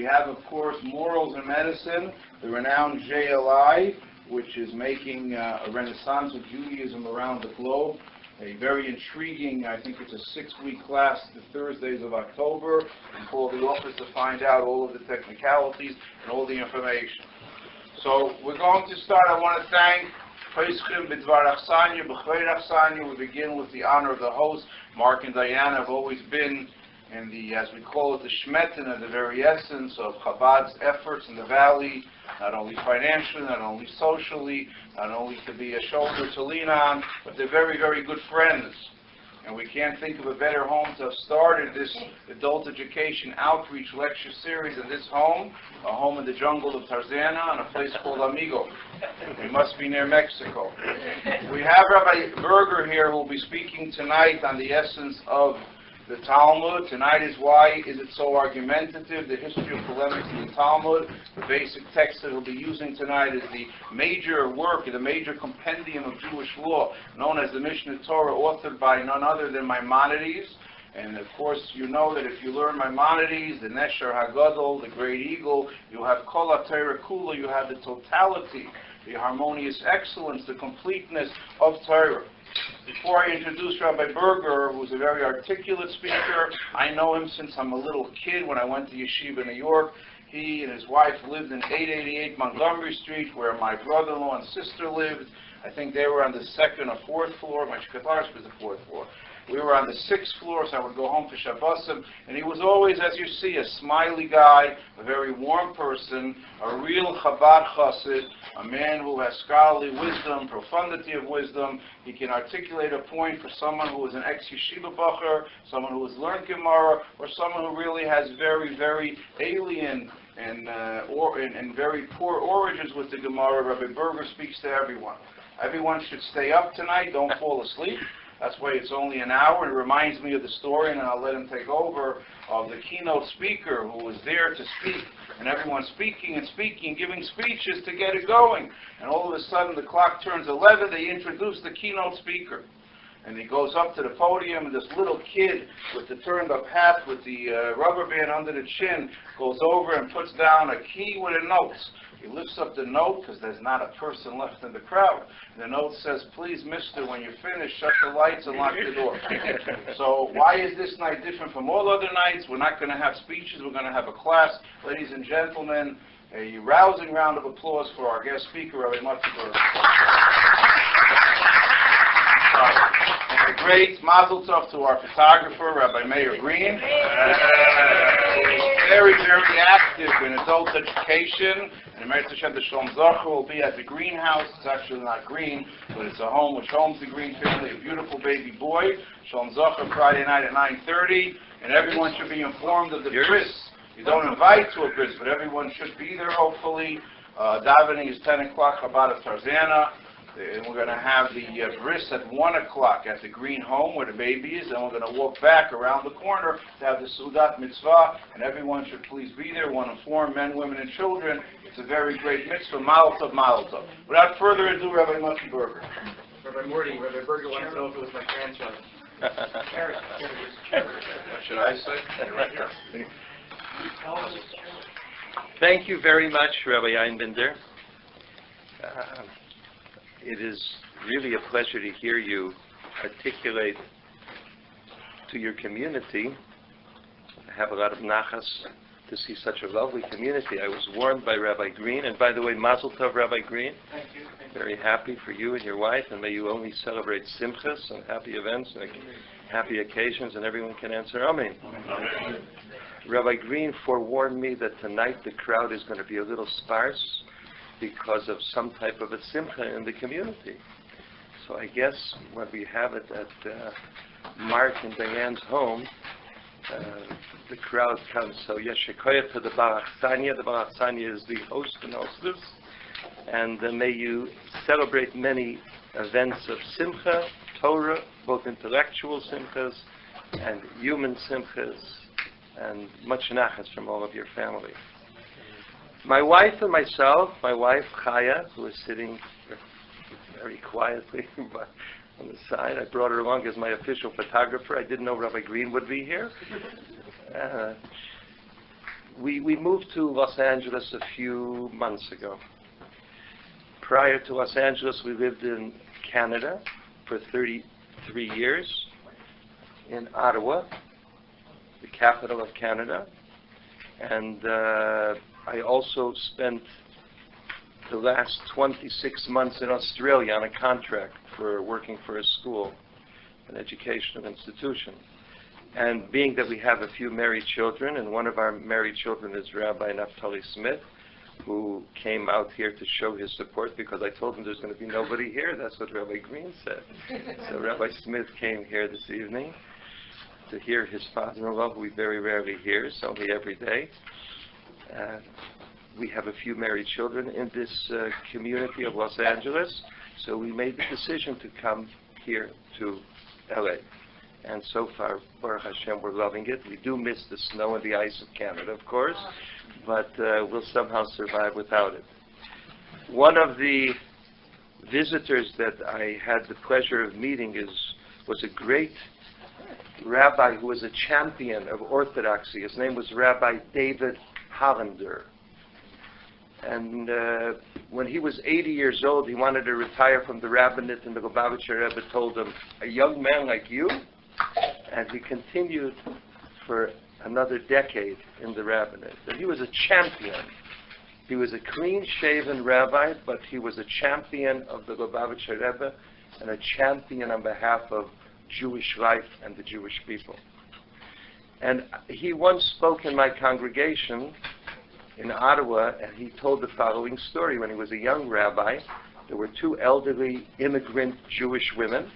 We have, of course, Morals and Medicine, the renowned JLI, which is making a renaissance of Judaism around the globe. A very intriguing, I think it's a 6-week class, the Thursdays of October. And call the office to find out all of the technicalities and all the information. So we're going to start. I want to thank Peschim B'dvar Achsanya, B'chveir Achsanya. We begin with the honor of the host. Mark and Diana have always been in the, as we call it, the shmetin, of the very essence of Chabad's efforts in the valley, not only financially, not only socially, not only to be a shoulder to lean on, but they're very, very good friends. And we can't think of a better home to have started this adult education outreach lecture series in this home, a home in the jungle of Tarzana, on a place called Amigo. It must be near Mexico. We have Rabbi Berger here who will be speaking tonight on the essence of the Talmud. Tonight is why is it so argumentative, the history of polemics in the Talmud. The basic text that he'll be using tonight is the major work, the major compendium of Jewish law, known as the Mishnah Torah, authored by none other than Maimonides. And of course, you know that if you learn Maimonides, the Nesher HaGadol, the Great Eagle, you have Kol HaTorah Kula, you have the totality, the harmonious excellence, the completeness of Torah. Before I introduce Rabbi Berger, who's a very articulate speaker, I know him since I'm a little kid when I went to Yeshiva, New York. He and his wife lived in 888 Montgomery Street, where my brother-in-law and sister lived. I think they were on the 2nd or 4th floor. My shkatarsh was the 4th floor. We were on the 6th floor, so I would go home for Shabbosim. And he was always, as you see, a smiley guy, a very warm person, a real Chabad chassid, a man who has scholarly wisdom, profundity of wisdom. He can articulate a point for someone who is an ex-yeshiva bacher, someone who has learned Gemara, or someone who really has very, very alien and very poor origins with the Gemara. Rabbi Berger speaks to everyone. Everyone should stay up tonight. Don't fall asleep. That's why it's only an hour. It reminds me of the story, and I'll let him take over, of the keynote speaker who was there to speak. And everyone's speaking and speaking, giving speeches to get it going. And all of a sudden, the clock turns 11. They introduce the keynote speaker. And he goes up to the podium, and this little kid with the turned-up hat with the rubber band under the chin goes over and puts down a key with a note. He lifts up the note, because there's not a person left in the crowd. The note says, "Please, mister, when you're finished, shut the lights and lock the door." So why is this night different from all other nights? We're not going to have speeches. We're going to have a class. Ladies and gentlemen, a rousing round of applause for our guest speaker, Rabbi Berger. A great mazel tov to our photographer, Rabbi Meir Green. Very, very active in adult education. And Emeritz Hashem, the Shalom Zacher will be at the greenhouse. It's actually not green, but it's a home which homes the Green family, a beautiful baby boy. Shalom Zacher Friday night at 9:30. And everyone should be informed of the bris. You don't invite to a bris, but everyone should be there, hopefully. Davening is 10 o'clock, Chabad of Tarzana. And we're going to have the bris at 1 o'clock at the green home where the baby is, and we're going to walk back around the corner to have the Sudat Mitzvah, and everyone should please be there. We want to inform men, women, and children. It's a very great mitzvah. Mazel tov, mazel tov. Without further ado, Rabbi Berger. Rabbi Morty, Rabbi Berger wants to know if it was my grandchild. What should I say? Right here. Thank you very much, Rabbi Einbinder. It is really a pleasure to hear you articulate to your community. I have a lot of nachas to see such a lovely community. I was warned by Rabbi Green, and by the way, Mazel Tov, Rabbi Green. Thank you. Very happy for you and your wife, and may you only celebrate simchas and happy events and happy occasions, and everyone can answer Amen. Rabbi Green forewarned me that tonight the crowd is going to be a little sparse because of some type of a simcha in the community. So I guess when we have it at Mark and Diane's home, the crowd comes. So yeshikoyah to the Barach Sanya. The Barach Sanya is the host and hostess. And may you celebrate many events of simcha, Torah, both intellectual simchas and human simchas, and much nachas from all of your family. My wife and myself, my wife Chaya, who is sitting very quietly on the side. I brought her along as my official photographer. I didn't know Rabbi Green would be here. We moved to Los Angeles a few months ago. Prior to Los Angeles, we lived in Canada for 33 years, in Ottawa, the capital of Canada. And I also spent the last 26 months in Australia on a contract for working for a school, an educational institution. And being that we have a few married children, and one of our married children is Rabbi Naftali Smith, who came out here to show his support because I told him there's going to be nobody here. That's what Rabbi Green said. So Rabbi Smith came here this evening to hear his father-in-law, who we very rarely hear, it's only every day. We have a few married children in this community of Los Angeles, so we made the decision to come here to LA. And so far, Baruch Hashem, we're loving it. We do miss the snow and the ice of Canada, of course, but we'll somehow survive without it. One of the visitors that I had the pleasure of meeting was a great rabbi who was a champion of Orthodoxy. His name was Rabbi David Hollander. And when he was 80 years old, he wanted to retire from the rabbinate, and the Lubavitcher Rebbe told him, "A young man like you?" And he continued for another decade in the rabbinate. And he was a champion. He was a clean-shaven rabbi, but he was a champion of the Lubavitcher Rebbe and a champion on behalf of Jewish life and the Jewish people. And he once spoke in my congregation in Ottawa, and he told the following story. When he was a young rabbi, there were two elderly immigrant Jewish women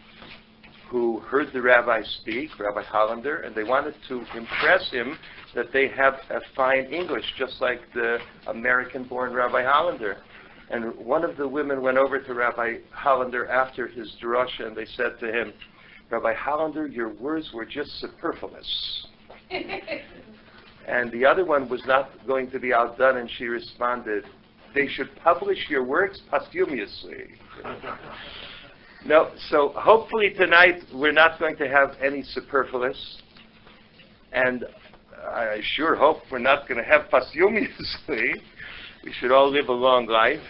who heard the rabbi speak, Rabbi Hollander, and they wanted to impress him that they have a fine English, just like the American-born Rabbi Hollander. And one of the women went over to Rabbi Hollander after his drasha, and they said to him, "Rabbi Hollander, your words were just superfluous." And the other one was not going to be outdone, and she responded, "They should publish your works posthumously." No, so hopefully tonight we're not going to have any superfluous, and I sure hope we're not going to have posthumously. We should all live a long life.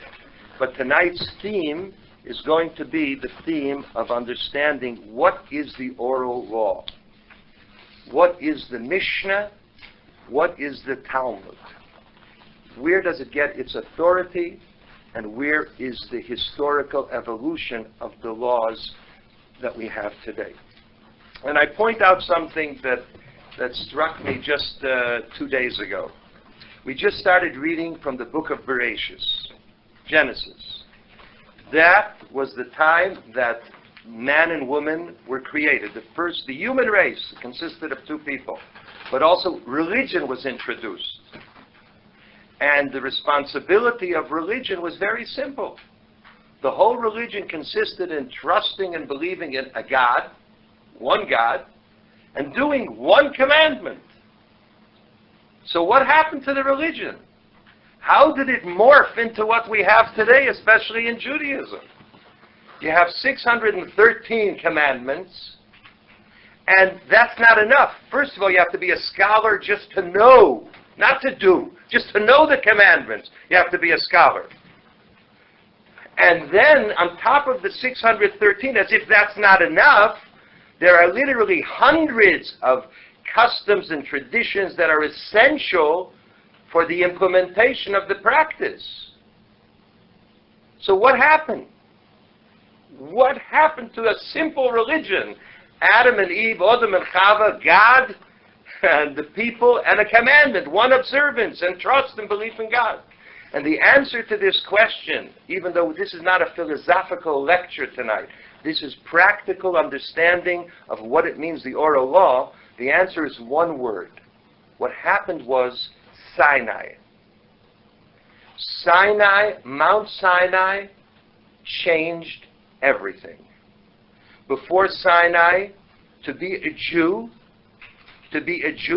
But tonight's theme is going to be the theme of understanding what is the oral law, what is the Mishnah, what is the Talmud, where does it get its authority, and where is the historical evolution of the laws that we have today. And I point out something that struck me just 2 days ago. We just started reading from the book of Berger, Genesis. That was the time that man and woman were created. The human race consisted of two people, but also religion was introduced. And the responsibility of religion was very simple. The whole religion consisted in trusting and believing in a God, one God, and doing one commandment. So what happened to the religion? How did it morph into what we have today, especially in Judaism? You have 613 commandments, and that's not enough. First of all, you have to be a scholar just to know, not to do, just to know the commandments. You have to be a scholar. And then, on top of the 613, as if that's not enough, there are literally hundreds of customs and traditions that are essential for the implementation of the practice. So what happened? What happened to a simple religion? Adam and Eve, Adam and Chava, God and the people, and a commandment, one observance, and trust and belief in God. And the answer to this question, even though this is not a philosophical lecture tonight, this is practical understanding of what it means, the oral law, the answer is one word. What happened was Sinai. Sinai, Mount Sinai, changed everything. Before Sinai, to be a Jew,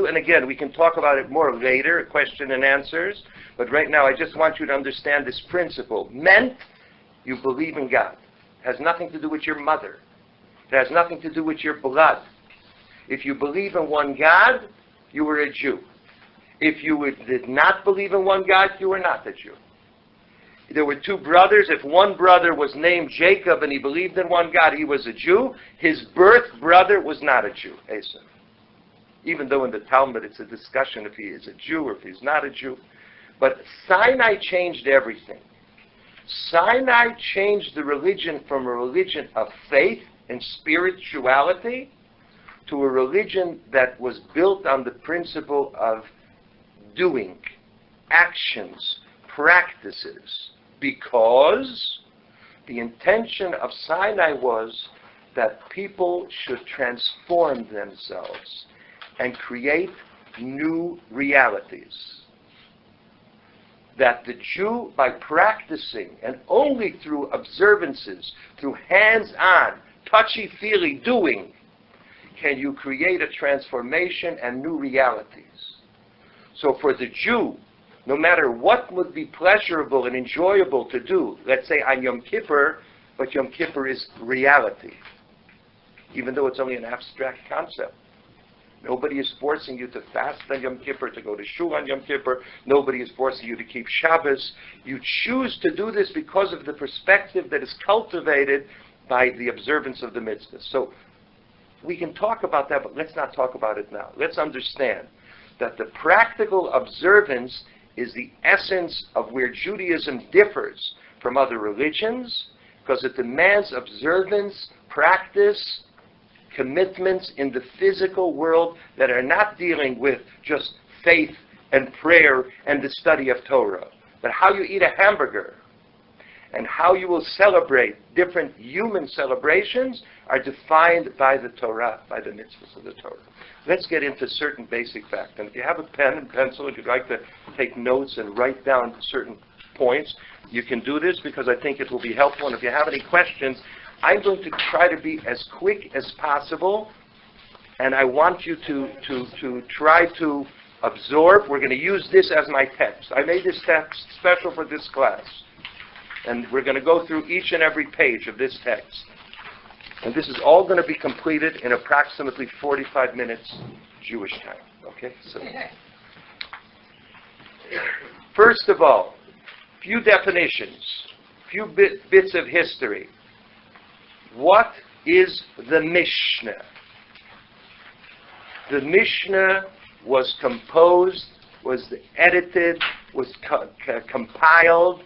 and again, we can talk about it more later, question and answers, but right now I just want you to understand this principle. Meant you believe in God. It has nothing to do with your mother. It has nothing to do with your blood. If you believe in one God, you were a Jew. If you did not believe in one God, you were not a Jew. There were two brothers. If one brother was named Jacob and he believed in one God, he was a Jew. His birth brother was not a Jew, Esau. Even though in the Talmud it's a discussion if he is a Jew or if he's not a Jew. But Sinai changed everything. Sinai changed the religion from a religion of faith and spirituality to a religion that was built on the principle of doing, actions, practices, because the intention of Sinai was that people should transform themselves and create new realities. That the Jew, by practicing, and only through observances, through hands-on, touchy-feely doing, can you create a transformation and new realities. So for the Jew, no matter what would be pleasurable and enjoyable to do, let's say on Yom Kippur, but Yom Kippur is reality, even though it's only an abstract concept. Nobody is forcing you to fast on Yom Kippur, to go to shul on Yom Kippur. Nobody is forcing you to keep Shabbos. You choose to do this because of the perspective that is cultivated by the observance of the mitzvahs. So we can talk about that, but let's not talk about it now. Let's understand that the practical observance is the essence of where Judaism differs from other religions, because it demands observance, practice, commitments in the physical world that are not dealing with just faith and prayer and the study of Torah, but how you eat a hamburger and how you will celebrate different human celebrations are defined by the Torah, by the mitzvahs of the Torah. Let's get into certain basic facts. And if you have a pen and pencil, if you'd like to take notes and write down certain points, you can do this because I think it will be helpful. And if you have any questions, I'm going to try to be as quick as possible, and I want you to try to absorb. We're going to use this as my text. I made this text special for this class, and we're going to go through each and every page of this text. And this is all going to be completed in approximately 45 minutes Jewish time. Okay? So, first of all, few definitions, few bits of history. What is the Mishnah? The Mishnah was composed, was edited, was compiled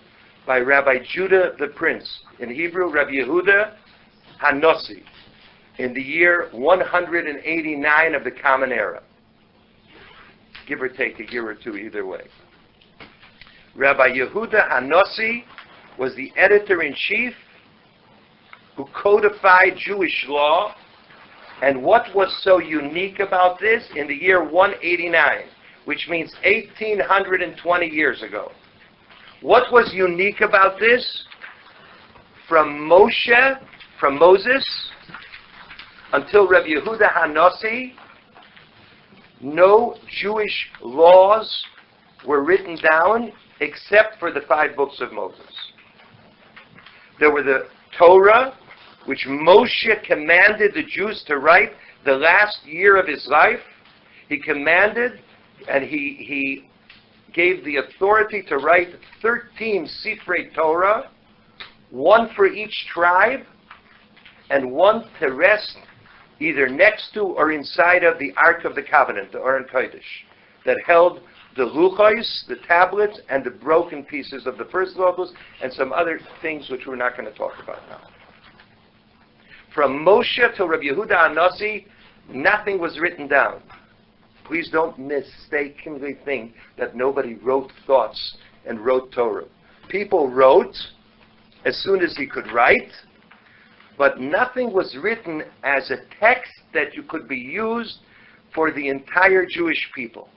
by Rabbi Judah the Prince. In Hebrew, Rabbi Yehuda Hanossi, in the year 189 of the Common Era. Give or take a year or two either way. Rabbi Yehuda Hanossi was the editor-in-chief who codified Jewish law. And what was so unique about this? In the year 189, which means 1,820 years ago. What was unique about this? From Moses, until Rabbi Yehuda Hanossi, no Jewish laws were written down except for the 5 books of Moses. There were the Torah, which Moshe commanded the Jews to write the last year of his life. He commanded, and he gave the authority to write 13 Sifrei Torah, 1 for each tribe, and 1 to rest either next to or inside of the Ark of the Covenant, the Aron Kodesh, that held the luchos, the tablets, and the broken pieces of the first tablets, and some other things which we're not going to talk about now. From Moshe to Rabbi Yehuda Hanossi, nothing was written down. Please don't mistakenly think that nobody wrote thoughts and wrote Torah. People wrote as soon as he could write, but nothing was written as a text that you could be used for the entire Jewish people.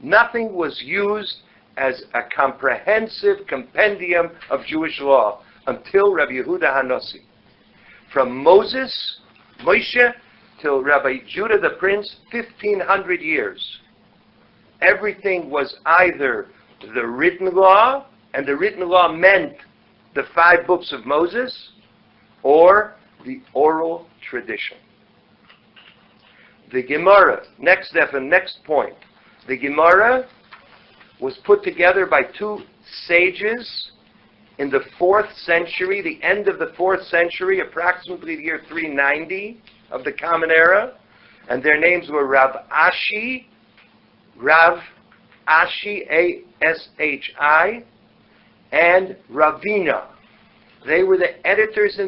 Nothing was used as a comprehensive compendium of Jewish law until Rabbi Yehuda Hanossi. From Moshe, till Rabbi Judah the Prince, 1,500 years. Everything was either the written law, and the written law meant the 5 books of Moses, or the oral tradition. The Gemara, next point. The Gemara was put together by two sages in the 4th century, the end of the 4th century, approximately the year 390 of the Common Era, and their names were Rav Ashi, A-S-H-I, and Ravina. They were the editors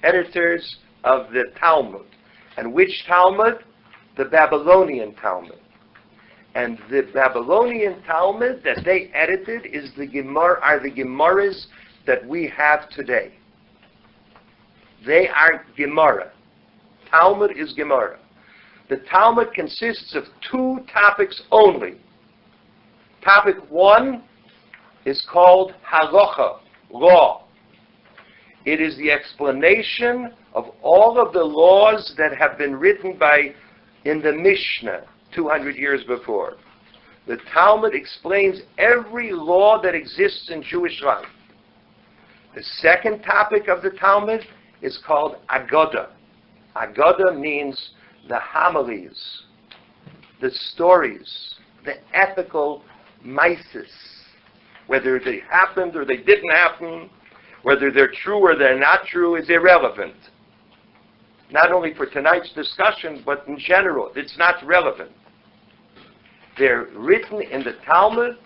editors of the Talmud. And which Talmud? The Babylonian Talmud. And the Babylonian Talmud that they edited are the Gemaras that we have today. They are Gemara. Talmud is Gemara. The Talmud consists of 2 topics only. Topic 1 is called Halacha, law. It is the explanation of all of the laws that have been written in the Mishnah 200 years before. The Talmud explains every law that exists in Jewish life. The second topic of the Talmud is called Agoda. Agoda means the homilies, the stories, the ethical mises, whether they happened or they didn't happen, whether they're true or they're not true is irrelevant. Not only for tonight's discussion, but in general, it's not relevant. They're written in the Talmud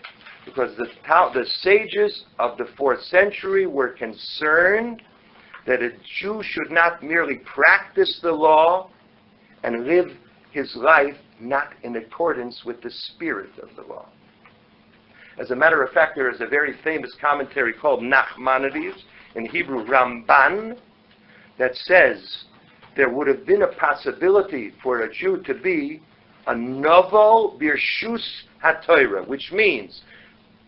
because the sages of the 4th century were concerned that a Jew should not merely practice the law and live his life not in accordance with the spirit of the law. As a matter of fact, there is a very famous commentary called Nachmanides, in Hebrew Ramban, that says there would have been a possibility for a Jew to be a novel birshus haTorah, which means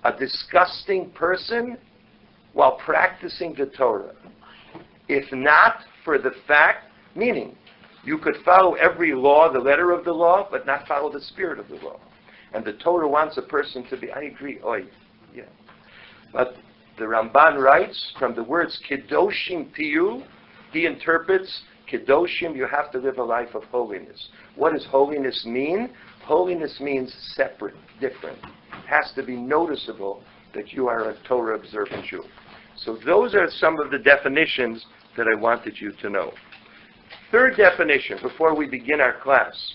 a disgusting person while practicing the Torah. If not for the fact, meaning you could follow every law, the letter of the law, but not follow the spirit of the law. And the Torah wants a person to be, I agree, yeah. But the Ramban writes, from the words Kedoshim Tiyu, he interprets, Kedoshim, you have to live a life of holiness. What does holiness mean? Holiness means separate, different. It has to be noticeable that you are a Torah-observant Jew. So those are some of the definitions that I wanted you to know. Third definition, before we begin our class.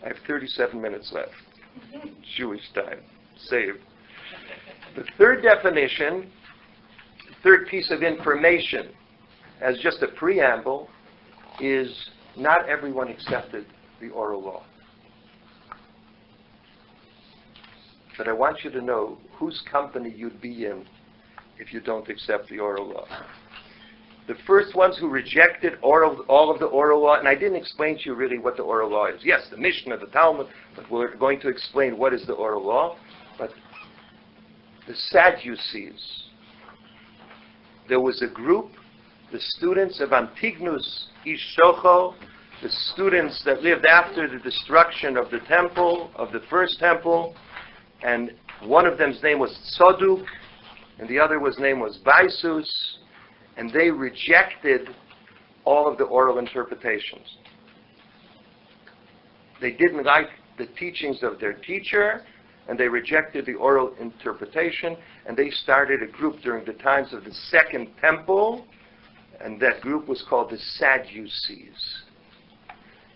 I have 37 minutes left. Jewish time. Saved. The third definition, third piece of information, as just a preamble, is not everyone accepted the oral law. But I want you to know whose company you'd be in if you don't accept the oral law. The first ones who rejected all of the oral law, and I didn't explain to you really what the oral law is. Yes, the Mishnah, the Talmud, but we're going to explain what is the oral law. But the Sadducees, there was a group, the students of Antigonus Ishocho, the students that lived after the destruction of the temple, of the first temple, and one of them's name was Tzaduk, and the other name was Baisus, and they rejected all of the oral interpretations. They didn't like the teachings of their teacher, and they rejected the oral interpretation, and they started a group during the times of the Second Temple, and that group was called the Sadducees.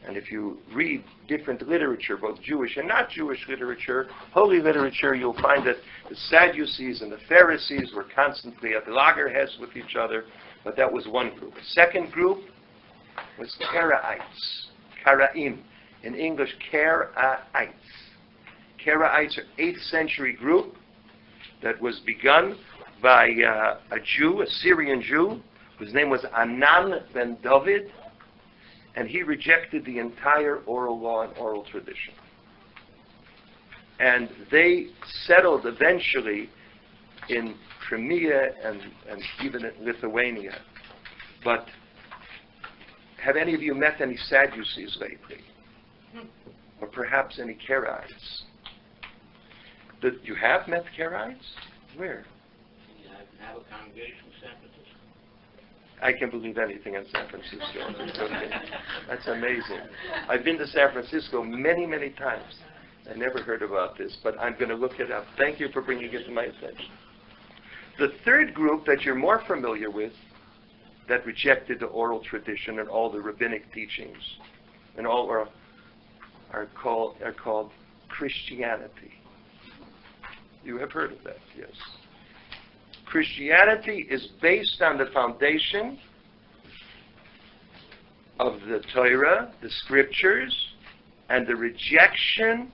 And if you read different literature, both Jewish and not Jewish literature, holy literature, you'll find that the Sadducees and the Pharisees were constantly at loggerheads with each other, but that was one group. The second group was Karaites, Karaim. In English, Karaites. Karaites are 8th century group that was begun by a Jew, a Syrian Jew, whose name was Anan ben David, and he rejected the entire oral law and oral tradition. And they settled eventually in Crimea and even in Lithuania. But have any of you met any Sadducees lately? Or perhaps any Karaites? You have met Karaites? Where? I have a congregation in San Francisco. I can believe anything in San Francisco. That's amazing. I've been to San Francisco many, many times. I never heard about this, but I'm going to look it up. Thank you for bringing it to my attention. The third group that you're more familiar with, that rejected the oral tradition and all the rabbinic teachings, and all are called Christianity. You have heard of that, yes. Christianity is based on the foundation of the Torah, the scriptures, and the rejection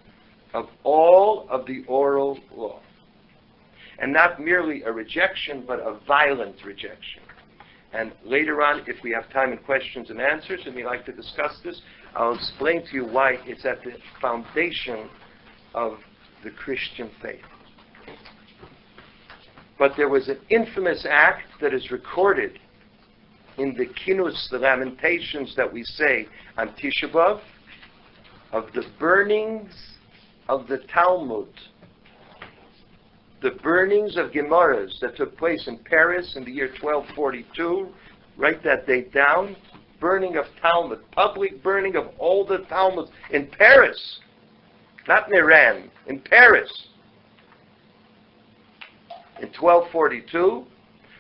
of all of the oral law. And not merely a rejection, but a violent rejection. And later on, if we have time and questions and answers, and we'd like to discuss this, I'll explain to you why it's at the foundation of the Christian faith. But there was an infamous act that is recorded in the Kinus, the lamentations that we say on Tisha B'Av, of the burnings of the Talmud, the burnings of Gemaras that took place in Paris in the year 1242. Write that date down. Burning of Talmud, public burning of all the Talmuds in Paris, not in Iran, in Paris, in 1242,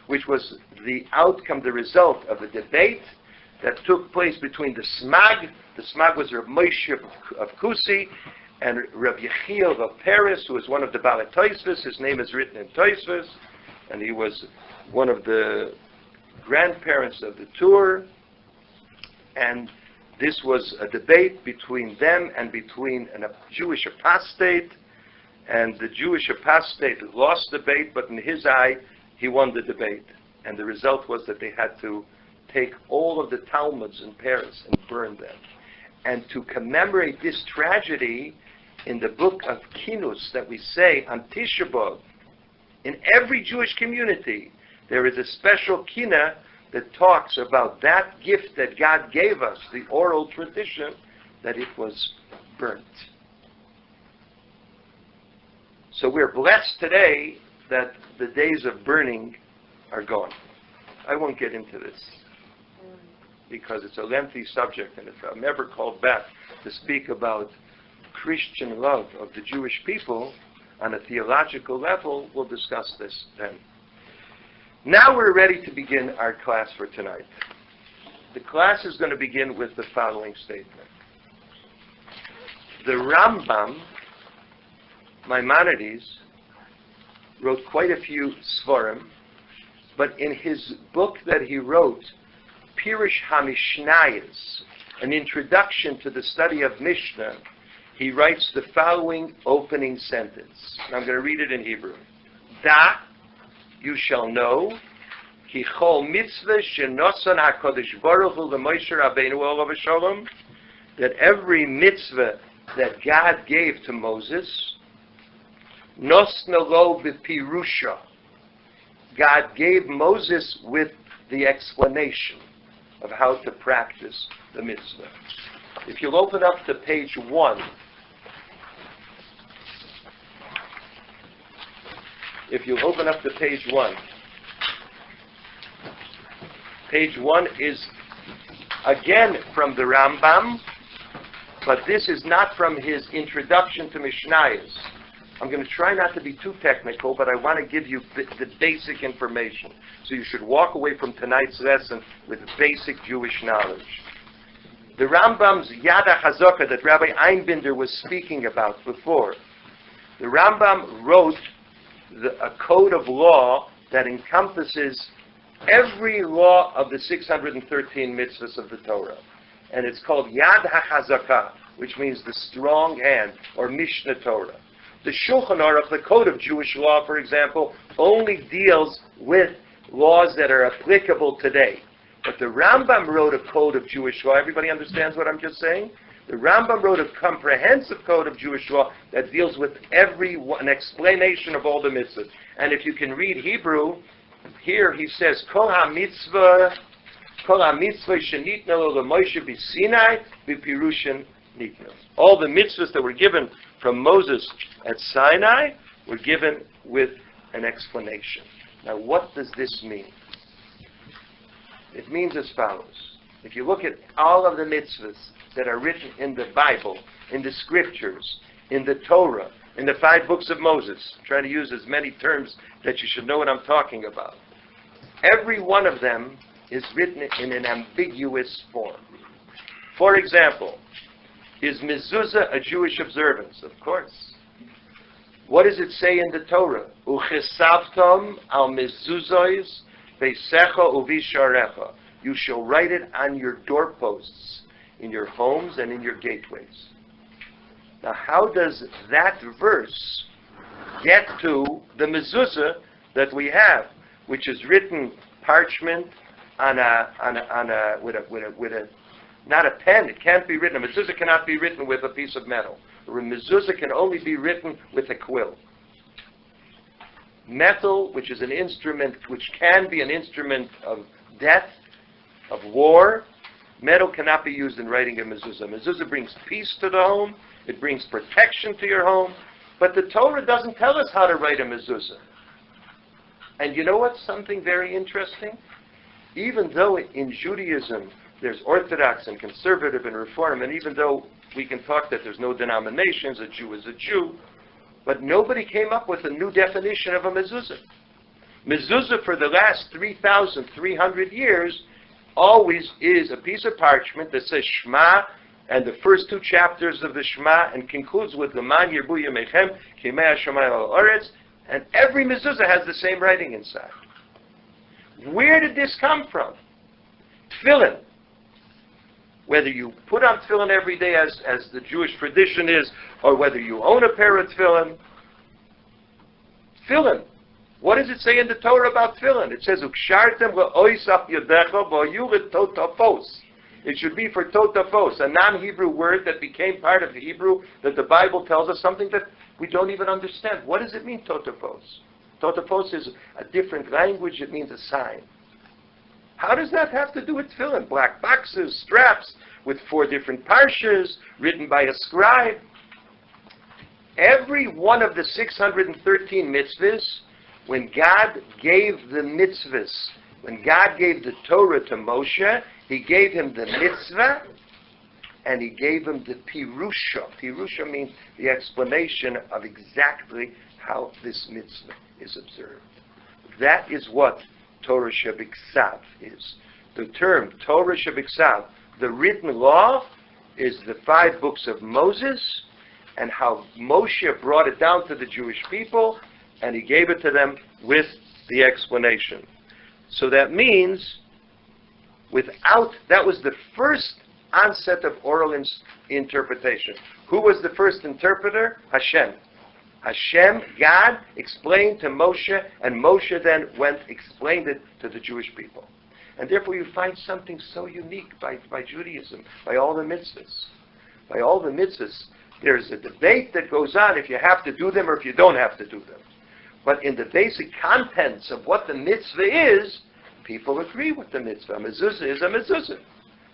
which was the outcome, the result of a debate that took place between the Smag. The Smag was Rabbi Moshe of Kusi, and Rabbi Yechiel of Paris, who was one of the Balei Tosfos. His name is written in Tosfos, and he was one of the grandparents of the Tur. And this was a debate between them and between a Jewish apostate. And the Jewish apostate lost the debate, but in his eye, he won the debate. And the result was that they had to take all of the Talmuds in Paris and burn them. And to commemorate this tragedy, in the book of Kinus that we say on Tisha B'Av, in every Jewish community, there is a special kina that talks about that gift that God gave us, the oral tradition, that it was burnt. So we're blessed today that the days of burning are gone. I won't get into this because it's a lengthy subject, and if I'm ever called back to speak about Christian love of the Jewish people on a theological level, we'll discuss this then. Now we're ready to begin our class for tonight. The class is going to begin with the following statement. The Rambam, Maimonides, wrote quite a few svarim, but in his book that he wrote, Pirush HaMishnayos, an introduction to the study of Mishnah, he writes the following opening sentence. And I'm going to read it in Hebrew. Da, you shall know, ki chol mitzvah shenosan HaKadosh Baruch Hu l'Moshe Rabbeinu olav v'sholom, that every mitzvah that God gave to Moses, nosna lo b'pirusha, God gave Moses with the explanation of how to practice the mitzvah. If you'll open up to page 1, if you open up to page 1. Page 1 is again from the Rambam, but this is not from his introduction to Mishnayos. I'm going to try not to be too technical, but I want to give you the basic information. So you should walk away from tonight's lesson with basic Jewish knowledge. The Rambam's Yada Chazaka that Rabbi Einbinder was speaking about before, the Rambam wrote a code of law that encompasses every law of the 613 mitzvahs of the Torah. And it's called Yad HaChazakah, which means the strong hand, or Mishnah Torah. The Shulchan Aruch, the code of Jewish law, for example, only deals with laws that are applicable today. But the Rambam wrote a code of Jewish law. Everybody understands what I'm just saying? The Rambam wrote a comprehensive code of Jewish law that deals with an explanation of all the mitzvahs. And if you can read Hebrew, here he says, Kol ha-mitzvah shenitna lo l'Moshe b'Sinai b'pirushin nitna. All the mitzvahs that were given from Moses at Sinai were given with an explanation. Now, what does this mean? It means as follows. If you look at all of the mitzvahs that are written in the Bible, in the scriptures, in the Torah, in the 5 books of Moses, I'm trying to use as many terms that you should know what I'm talking about. Every one of them is written in an ambiguous form. For example, is mezuzah a Jewish observance? Of course. What does it say in the Torah? Uchesavtom al mezuzos beisecha uvisharecha. You shall write it on your doorposts, in your homes and in your gateways. Now, how does that verse get to the mezuzah that we have, which is written parchment on a not a pen? It can't be written. A mezuzah cannot be written with a piece of metal. A mezuzah can only be written with a quill. Metal, which is an instrument, which can be an instrument of death, of war, metal cannot be used in writing a mezuzah. Mezuzah brings peace to the home. It brings protection to your home. But the Torah doesn't tell us how to write a mezuzah. And you know what's something very interesting? Even though in Judaism there's Orthodox and Conservative and Reform, and even though we can talk that there's no denominations, a Jew is a Jew, but nobody came up with a new definition of a mezuzah. Mezuzah for the last 3,300 years always is a piece of parchment that says Shema, and the first 2 chapters of the Shema, and concludes with L'man yirbu yemechem kimei hashamayim al haaretz, and every mezuzah has the same writing inside. Where did this come from? Tefillin. Whether you put on tefillin every day as the Jewish tradition is, or whether you own a pair of tefillin. Tefillin. What does it say in the Torah about tefillin? It says, "Ukshartem le'oisaf yadecha v'yulet totafos." It should be for totafos, a non-Hebrew word that became part of the Hebrew that the Bible tells us, something that we don't even understand. What does it mean, totafos? Totafos is a different language. It means a sign. How does that have to do with tefillin? Black boxes, straps, with 4 different parshas, written by a scribe. Every one of the 613 mitzvahs, when God gave the mitzvahs, when God gave the Torah to Moshe, He gave him the mitzvah, and He gave him the pirusha. Pirusha means the explanation of exactly how this mitzvah is observed. That is what Torah Shebiksav is. The term Torah Shebiksav, the written law, is the 5 books of Moses, and how Moshe brought it down to the Jewish people, and he gave it to them with the explanation. So that means, that was the first onset of oral interpretation. Who was the first interpreter? Hashem. Hashem, God, explained to Moshe, and Moshe then explained it to the Jewish people. And therefore you find something so unique by Judaism, by all the mitzvahs. By all the mitzvahs, there's a debate that goes on if you have to do them or if you don't have to do them. But in the basic contents of what the mitzvah is, people agree with the mitzvah. A mezuzah is a mezuzah.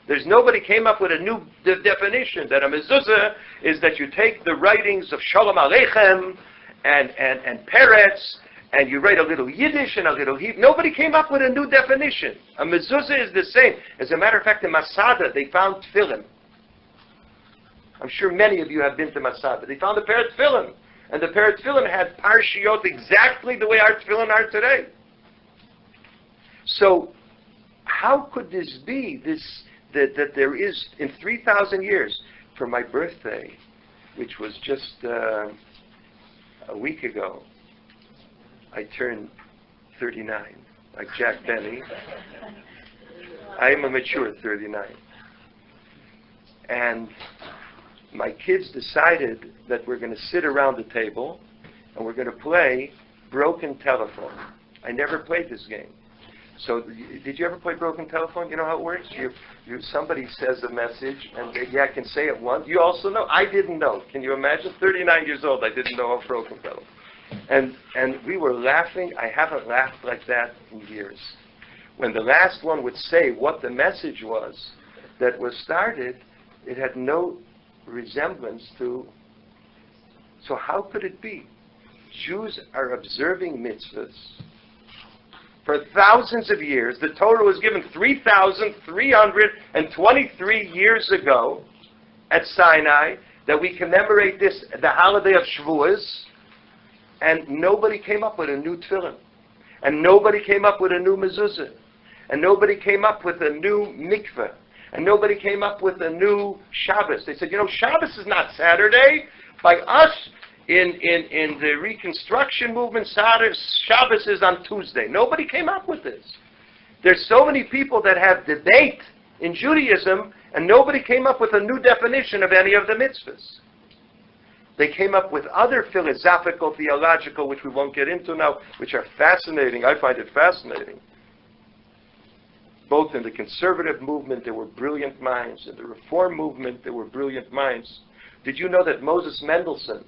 There's nobody came up with a new definition that a mezuzah is that you take the writings of Shalom Aleichem and Peretz, and you write a little Yiddish and a little Hebrew. Nobody came up with a new definition. A mezuzah is the same. As a matter of fact, in Masada, they found tefillin. I'm sure many of you have been to Masada. They found a pair of tefillin. And the pair of tefillin had parshiot exactly the way our tefillin are today. So, how could this be, that there is, in 3,000 years, for my birthday, which was just a week ago, I turned 39, like Jack Benny. I am a mature 39. And my kids decided that we're going to sit around the table and we're going to play Broken Telephone. I never played this game. So, did you ever play Broken Telephone? You know how it works? Somebody says a message, and I can say it once. You also know. I didn't know. Can you imagine? 39 years old, I didn't know of Broken Telephone. And we were laughing. I haven't laughed like that in years. When the last one would say what the message was that was started, it had no resemblance to. So how could it be? Jews are observing mitzvahs. For thousands of years. The Torah was given 3,323 years ago at Sinai, that we commemorate this, the holiday of Shavuos, and nobody came up with a new tefillin, and nobody came up with a new mezuzah, and nobody came up with a new mikveh, and nobody came up with a new Shabbos. They said, Shabbos is not Saturday. By us, in the Reconstruction movement, Shabbos is on Tuesday. Nobody came up with this. There's so many people that have debate in Judaism, and nobody came up with a new definition of any of the mitzvahs. They came up with other philosophical, theological, which we won't get into now, which are fascinating. I find it fascinating. Both in the conservative movement, there were brilliant minds. In the Reform movement, there were brilliant minds. Did you know that Moses Mendelssohn,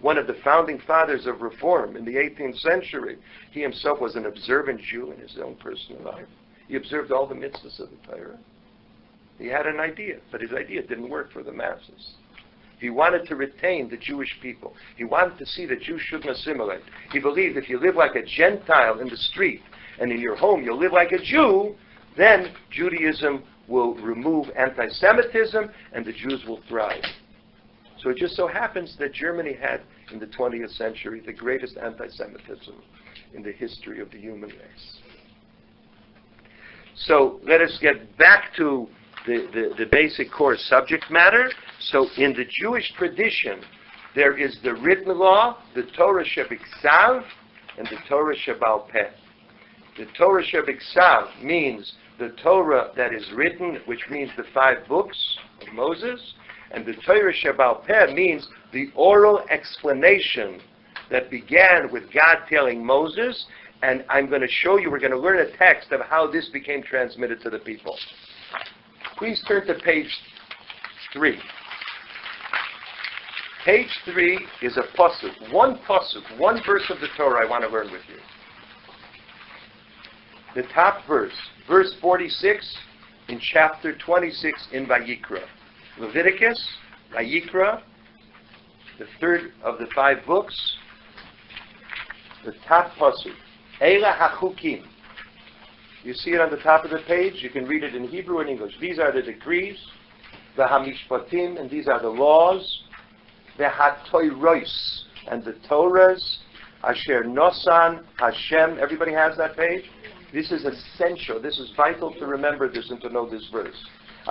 one of the founding fathers of Reform in the 18th century, he himself was an observant Jew in his own personal life. He observed all the mitzvahs of the Torah. He had an idea, but his idea didn't work for the masses. He wanted to retain the Jewish people. He wanted to see that Jews shouldn't assimilate. He believed if you live like a Gentile in the street, and in your home you'll live like a Jew, then Judaism will remove anti-Semitism, and the Jews will thrive. So it just so happens that Germany had, in the 20th century, the greatest anti-Semitism in the history of the human race. So let us get back to the basic core subject matter. So in the Jewish tradition, there is the written law, the Torah Shebiksav, and the Torah Shebal Peh. The Torah Shebiksav means the Torah that is written, which means the 5 books of Moses, and the Torah Shebal Peh means the oral explanation that began with God telling Moses, and I'm going to show you, we're going to learn a text of how this became transmitted to the people. Please turn to page 3. Page 3 is a pasuk, one verse of the Torah I want to learn with you. The top verse, verse 46 in chapter 26 in Vayikra. Leviticus, Vayikra, the third of the 5 books, the top pasuk, Eila HaChukim. You see it on the top of the page. You can read it in Hebrew and English. These are the decrees, the Hamishpatim, and these are the laws, the HaToiros, and the Torahs, Asher Nosan Hashem. Everybody has that page? This is essential. This is vital to remember this and to know this verse.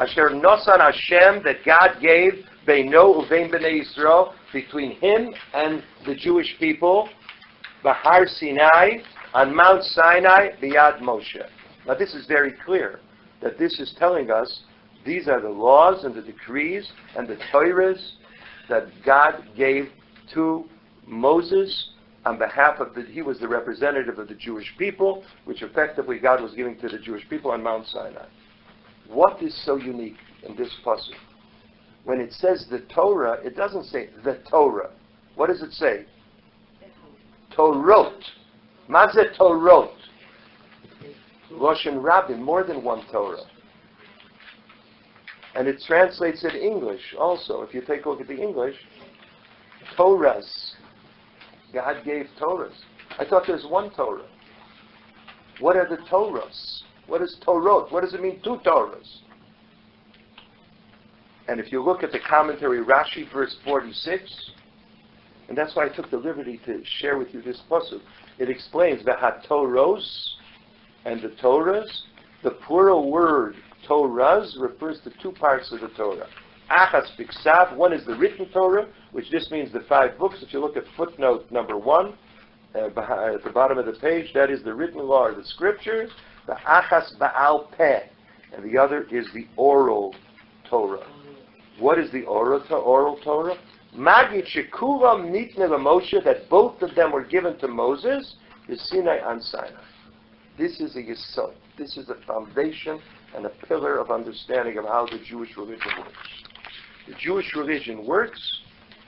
Asher Nosan Hashem, that God gave Beino Uvein Bnei Yisrael, between him and the Jewish people, Bahar Sinai, on Mount Sinai, Biyad Moshe. Now this is very clear, that this is telling us these are the laws and the decrees and the Torahs that God gave to Moses on behalf of he was the representative of the Jewish people, which effectively God was giving to the Jewish people on Mount Sinai. What is so unique in this pasuk? When it says the Torah, it doesn't say the Torah. What does it say? Torot. Mazeh Torot. Loshen Rabin, more than one Torah. And it translates in English also. If you take a look at the English, Torahs. God gave Torahs. I thought there's one Torah. What are the Torahs? What is Torot? What does it mean, 2 Torahs? And if you look at the commentary, Rashi, verse 46, and that's why I took the liberty to share with you this pasuk. It explains the HaToros and the Torahs. The plural word Torahs refers to 2 parts of the Torah. Achas Biksav, one is the written Torah, which just means the 5 books. If you look at footnote number 1, at the bottom of the page, that is the written law or the scriptures. The Achas Baal Peh, and the other is the oral Torah. What is the oral Torah? Magid Shekuram Nitne Moshe, that both of them were given to Moses, is Sinai on Sinai. This is a yesod. This is a foundation and a pillar of understanding of how the Jewish religion works. The Jewish religion works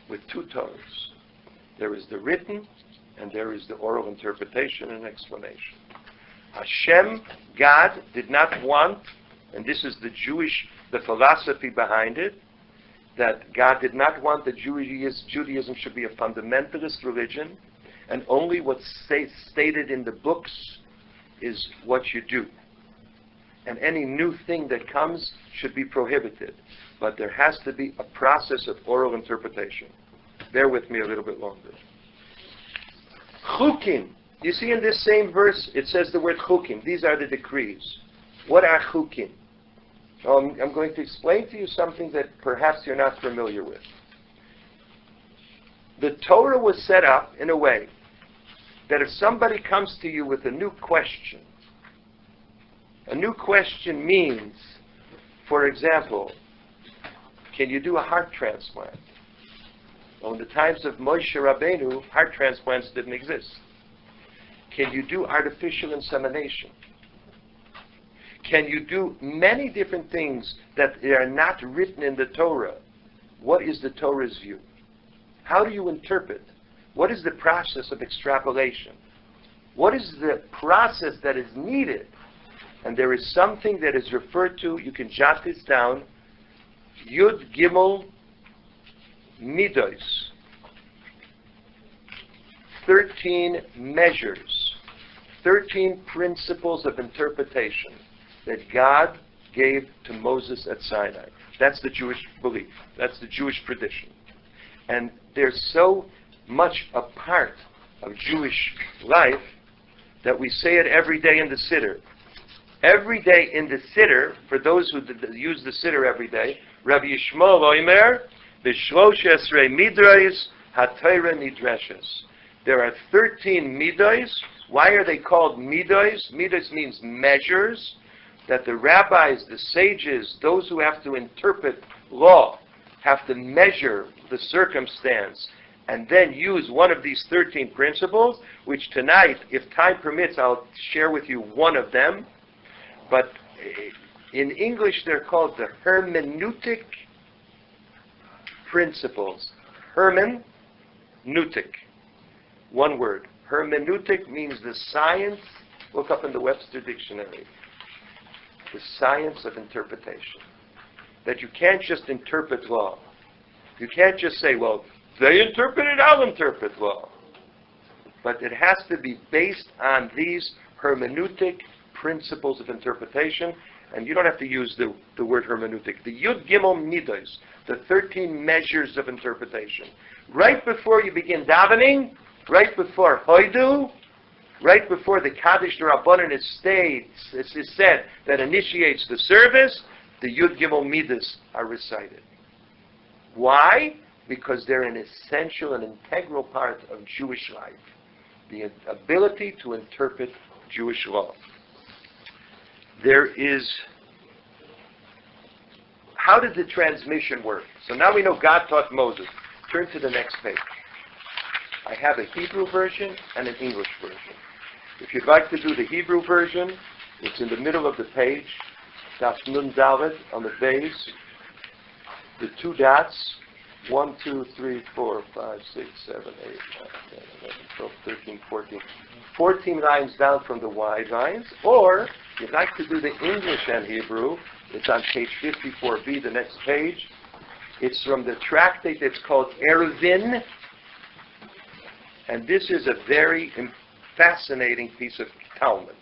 with 2 Torahs. There is the written, and there is the oral interpretation and explanation. Hashem, God, did not want, and this is the philosophy behind it, that God did not want that Judaism should be a fundamentalist religion, and only what's stated in the books is what you do. And any new thing that comes should be prohibited. But there has to be a process of oral interpretation. Bear with me a little bit longer. Chukim. You see in this same verse, it says the word chukim. These are the decrees. What are chukim? I'm going to explain to you something that perhaps you're not familiar with. The Torah was set up in a way that if somebody comes to you with a new question means, for example, can you do a heart transplant? Well, in the times of Moshe Rabbeinu, heart transplants didn't exist. Can you do artificial insemination? Can you do many different things that are not written in the Torah? What is the Torah's view? How do you interpret? What is the process of extrapolation? What is the process that is needed? And there is something that is referred to, you can jot this down, Yud Gimel Midos. 13 measures, 13 principles of interpretation that God gave to Moses at Sinai. That's the Jewish belief. That's the Jewish tradition. And they're so much a part of Jewish life that we say it every day in the Siddur. Every day in the Siddur, for those who use the Siddur every day, Rabbi Yishmael Oimer, B'shlosh esrei midros haTorah nidreshes. There are 13 midos. Why are they called midos? Midos means measures that the rabbis, the sages, those who have to interpret law, have to measure the circumstance and then use one of these 13 principles, which tonight, if time permits, I'll share with you one of them. But in English, they're called the hermeneutic principles. Hermeneutic. One word. Hermeneutic means the science, look up in the Webster Dictionary, the science of interpretation. That you can't just interpret law. You can't just say, well, they interpret it, I'll interpret law. But it has to be based on these hermeneutic principles of interpretation, and you don't have to use the word hermeneutic. The Yud Gimel Midos, the 13 measures of interpretation. Right before you begin davening, right before Hoidu, right before the Kaddish Rabbanan is said that initiates the service, the Yud Gimel Midos are recited. Why? Because they're an essential and integral part of Jewish life. The ability to interpret Jewish law. There is, how did the transmission work? So now we know God taught Moses. Turn to the next page. I have a Hebrew version and an English version. If you'd like to do the Hebrew version, it's in the middle of the page. Daf Nun Dalet on the base. The two dots. 1, 2, 3, 4, 5, 6, 7, 8, 9, 10, 11, 12, 13, 14. 14 lines down from the wide lines. Or, if you'd like to do the English and Hebrew, it's on page 54b, the next page. It's from the tractate that's called Eruvin. And this is a very fascinating piece of Talmud.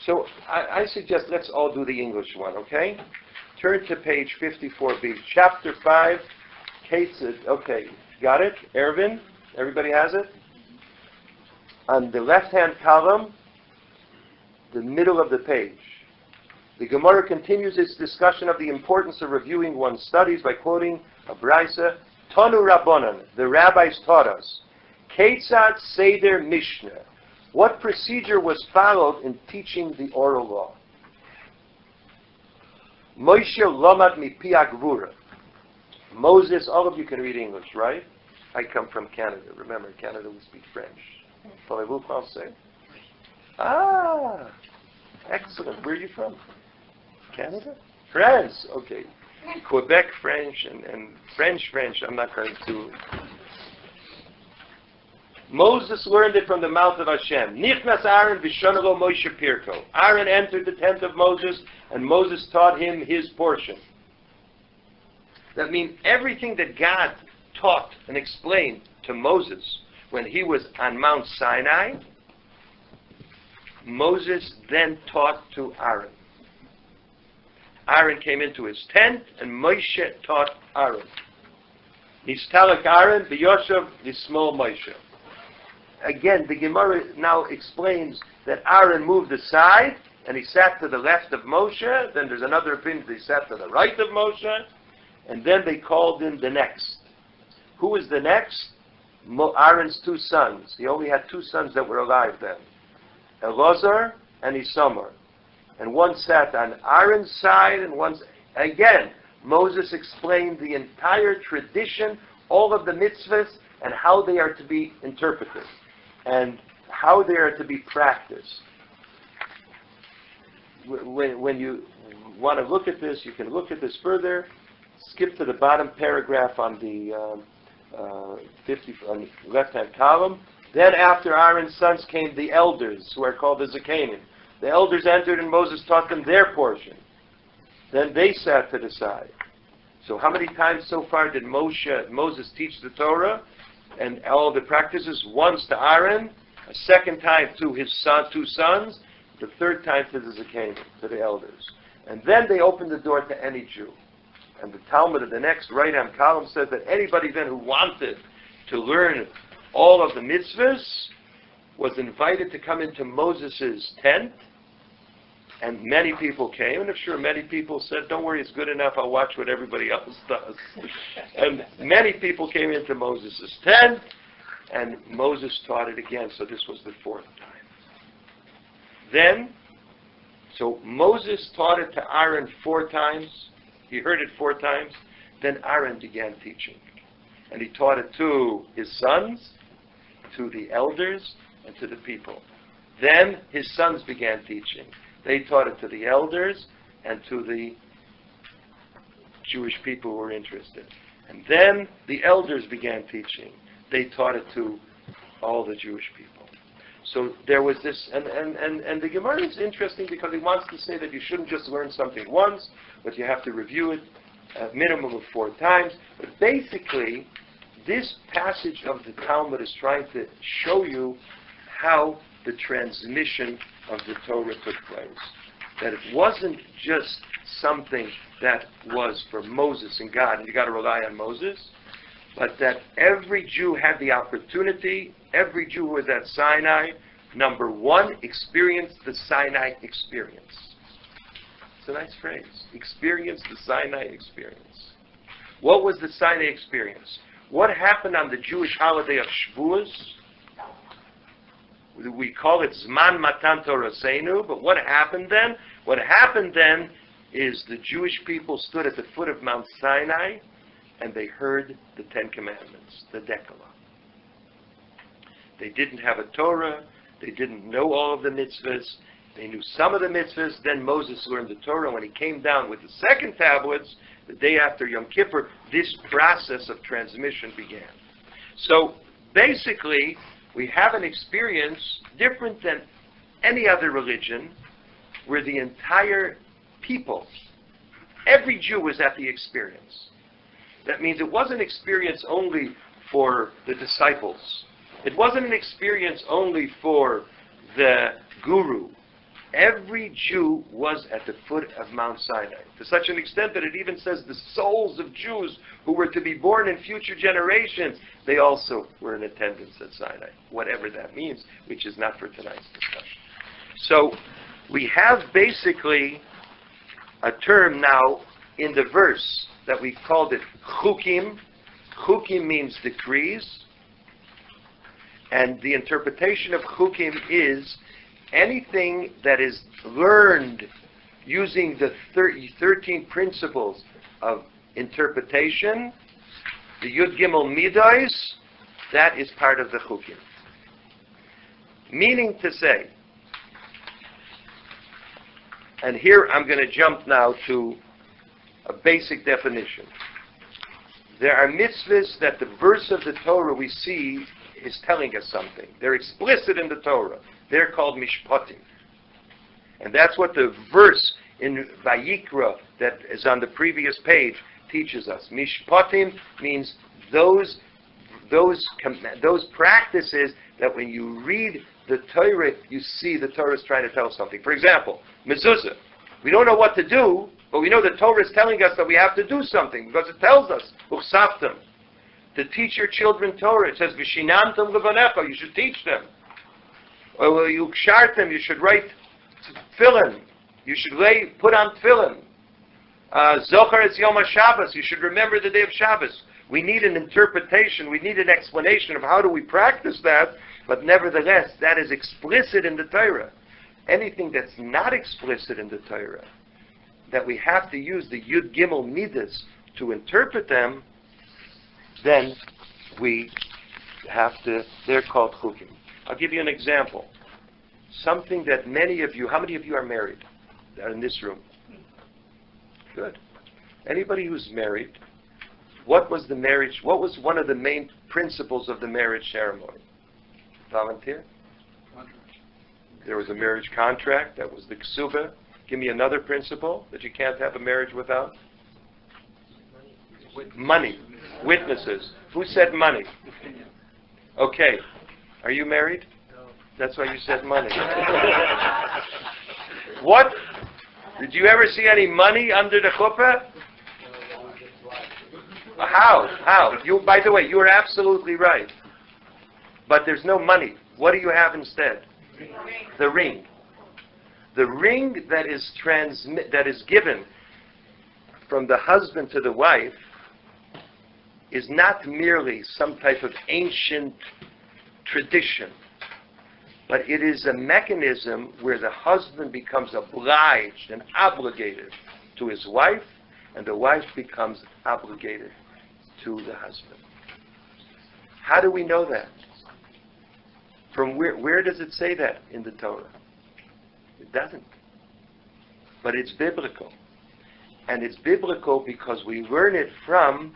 So I suggest let's all do the English one, okay? Turn to page 54b, chapter 5. Okay, got it? Ervin? Everybody has it? On the left-hand column, the middle of the page, the Gemara continues its discussion of the importance of reviewing one's studies by quoting a brisa, Tanu Rabbanan, the rabbis taught us, Ketzad Seder Mishnah. What procedure was followed in teaching the oral law? Moshe Lomad Mipi Agvura. Moses, all of you can read English, right? I come from Canada. Remember, in Canada we speak French. Parlez-vous français? Ah, excellent. Where are you from? Canada? France, okay. Quebec French and French, I'm not going to. Moses learned it from the mouth of Hashem. Nichnas Aaron v'shonelo Moshe Pirko. Aaron entered the tent of Moses, and Moses taught him his portion. That means everything that God taught and explained to Moses when he was on Mount Sinai, Moses then taught to Aaron. Aaron came into his tent, and Moshe taught Aaron. Nistalak Aaron, B'yoshav, Nismol Moshe. Again, the Gemara now explains that Aaron moved aside, and he sat to the left of Moshe. Then there's another opinion that he sat to the right of Moshe. And then they called in the next. Who was the next? Aaron's two sons. He only had two sons that were alive then. Elazar and Isamar. And one sat on Aaron's side, and one... Again, Moses explained the entire tradition, all of the mitzvahs, and how they are to be interpreted, and how they are to be practiced. When you want to look at this, you can look at this further. Skip to the bottom paragraph on the on the left-hand column. Then after Aaron's sons came the elders, who are called the Zakanim. The elders entered, and Moses taught them their portion. Then they sat to the side. So how many times so far did Moses teach the Torah and all the practices? Once to Aaron, a second time to his two sons, the third time to the Zakanim, to the elders. And then they opened the door to any Jew. And the Talmud of the next right-hand column says that anybody then who wanted to learn all of the mitzvahs was invited to come into Moses' tent. And many people came, and I'm sure many people said, don't worry, it's good enough, I'll watch what everybody else does. And many people came into Moses' tent, and Moses taught it again, so this was the fourth time. Then, so Moses taught it to Aaron 4 times, he heard it 4 times, then Aaron began teaching. And he taught it to his sons, to the elders, and to the people. Then his sons began teaching. They taught it to the elders and to the Jewish people who were interested. And then the elders began teaching. They taught it to all the Jewish people. So there was this, and the Gemara is interesting because he wants to say that you shouldn't just learn something once, but you have to review it a minimum of 4 times. But basically, this passage of the Talmud is trying to show you how the transmission of the Torah took place. That it wasn't just something that was for Moses and God, and you got to rely on Moses, but that every Jew had the opportunity, every Jew who was at Sinai, number 1, experienced the Sinai experience. It's a nice phrase. Experience the Sinai experience. What was the Sinai experience? What happened on the Jewish holiday of Shavuos? We call it Zman Matan Torasenu, but what happened then? What happened then is the Jewish people stood at the foot of Mount Sinai and they heard the 10 Commandments, the Decalogue. They didn't have a Torah, they didn't know all of the mitzvahs, they knew some of the mitzvahs, then Moses learned the Torah. When he came down with the second tablets, the day after Yom Kippur, this process of transmission began. So basically, we have an experience different than any other religion where the entire people, every Jew was at the experience. That means it wasn't an experience only for the disciples. It wasn't an experience only for the guru. Every Jew was at the foot of Mount Sinai, to such an extent that it even says the souls of Jews who were to be born in future generations, they also were in attendance at Sinai, whatever that means, which is not for tonight's discussion. So we have basically a term now in the verse that we called it chukim. Chukim means decrees, and the interpretation of chukim is anything that is learned using the 13 principles of interpretation, the Yud Gimel Midos, that is part of the Chukim. Meaning to say, and here I'm going to jump now to a basic definition. There are mitzvahs that the verse of the Torah we see is telling us something. They're explicit in the Torah. They're called mishpatim. And that's what the verse in Vayikra that is on the previous page teaches us. Mishpatim means those practices that when you read the Torah, you see the Torah is trying to tell us something. For example, mezuzah. We don't know what to do, but we know the Torah is telling us that we have to do something because it tells us, uchsaftem, to teach your children Torah. It says, v'shinantam levanecha, you should teach them. Or you kshartem, you should write tefillin. You should put on tefillin. Zochar es Yom HaShabbos, you should remember the day of Shabbos. We need an interpretation, we need an explanation of how do we practice that, but nevertheless, that is explicit in the Torah. Anything that's not explicit in the Torah, that we have to use the Yud Gimel Midas to interpret them, then we have to, they're called chukim. I'll give you an example. Something that many of you, how many of you are married in this room? Good. Anybody who's married, what was one of the main principles of the marriage ceremony? Volunteer? There was a marriage contract, that was the ksuba. Give me another principle that you can't have a marriage without. Money. Witnesses. Who said money? Okay. Are you married? No. That's why you said money. What? Did you ever see any money under the chuppah? How? By the way, you are absolutely right. But there's no money. What do you have instead? The ring. The ring that is given from the husband to the wife is not merely some type of ancient tradition, but it is a mechanism where the husband becomes obliged and obligated to his wife, and the wife becomes obligated to the husband. How do we know that? From where does it say that in the Torah? It doesn't. But it's biblical. And it's biblical because we learn it from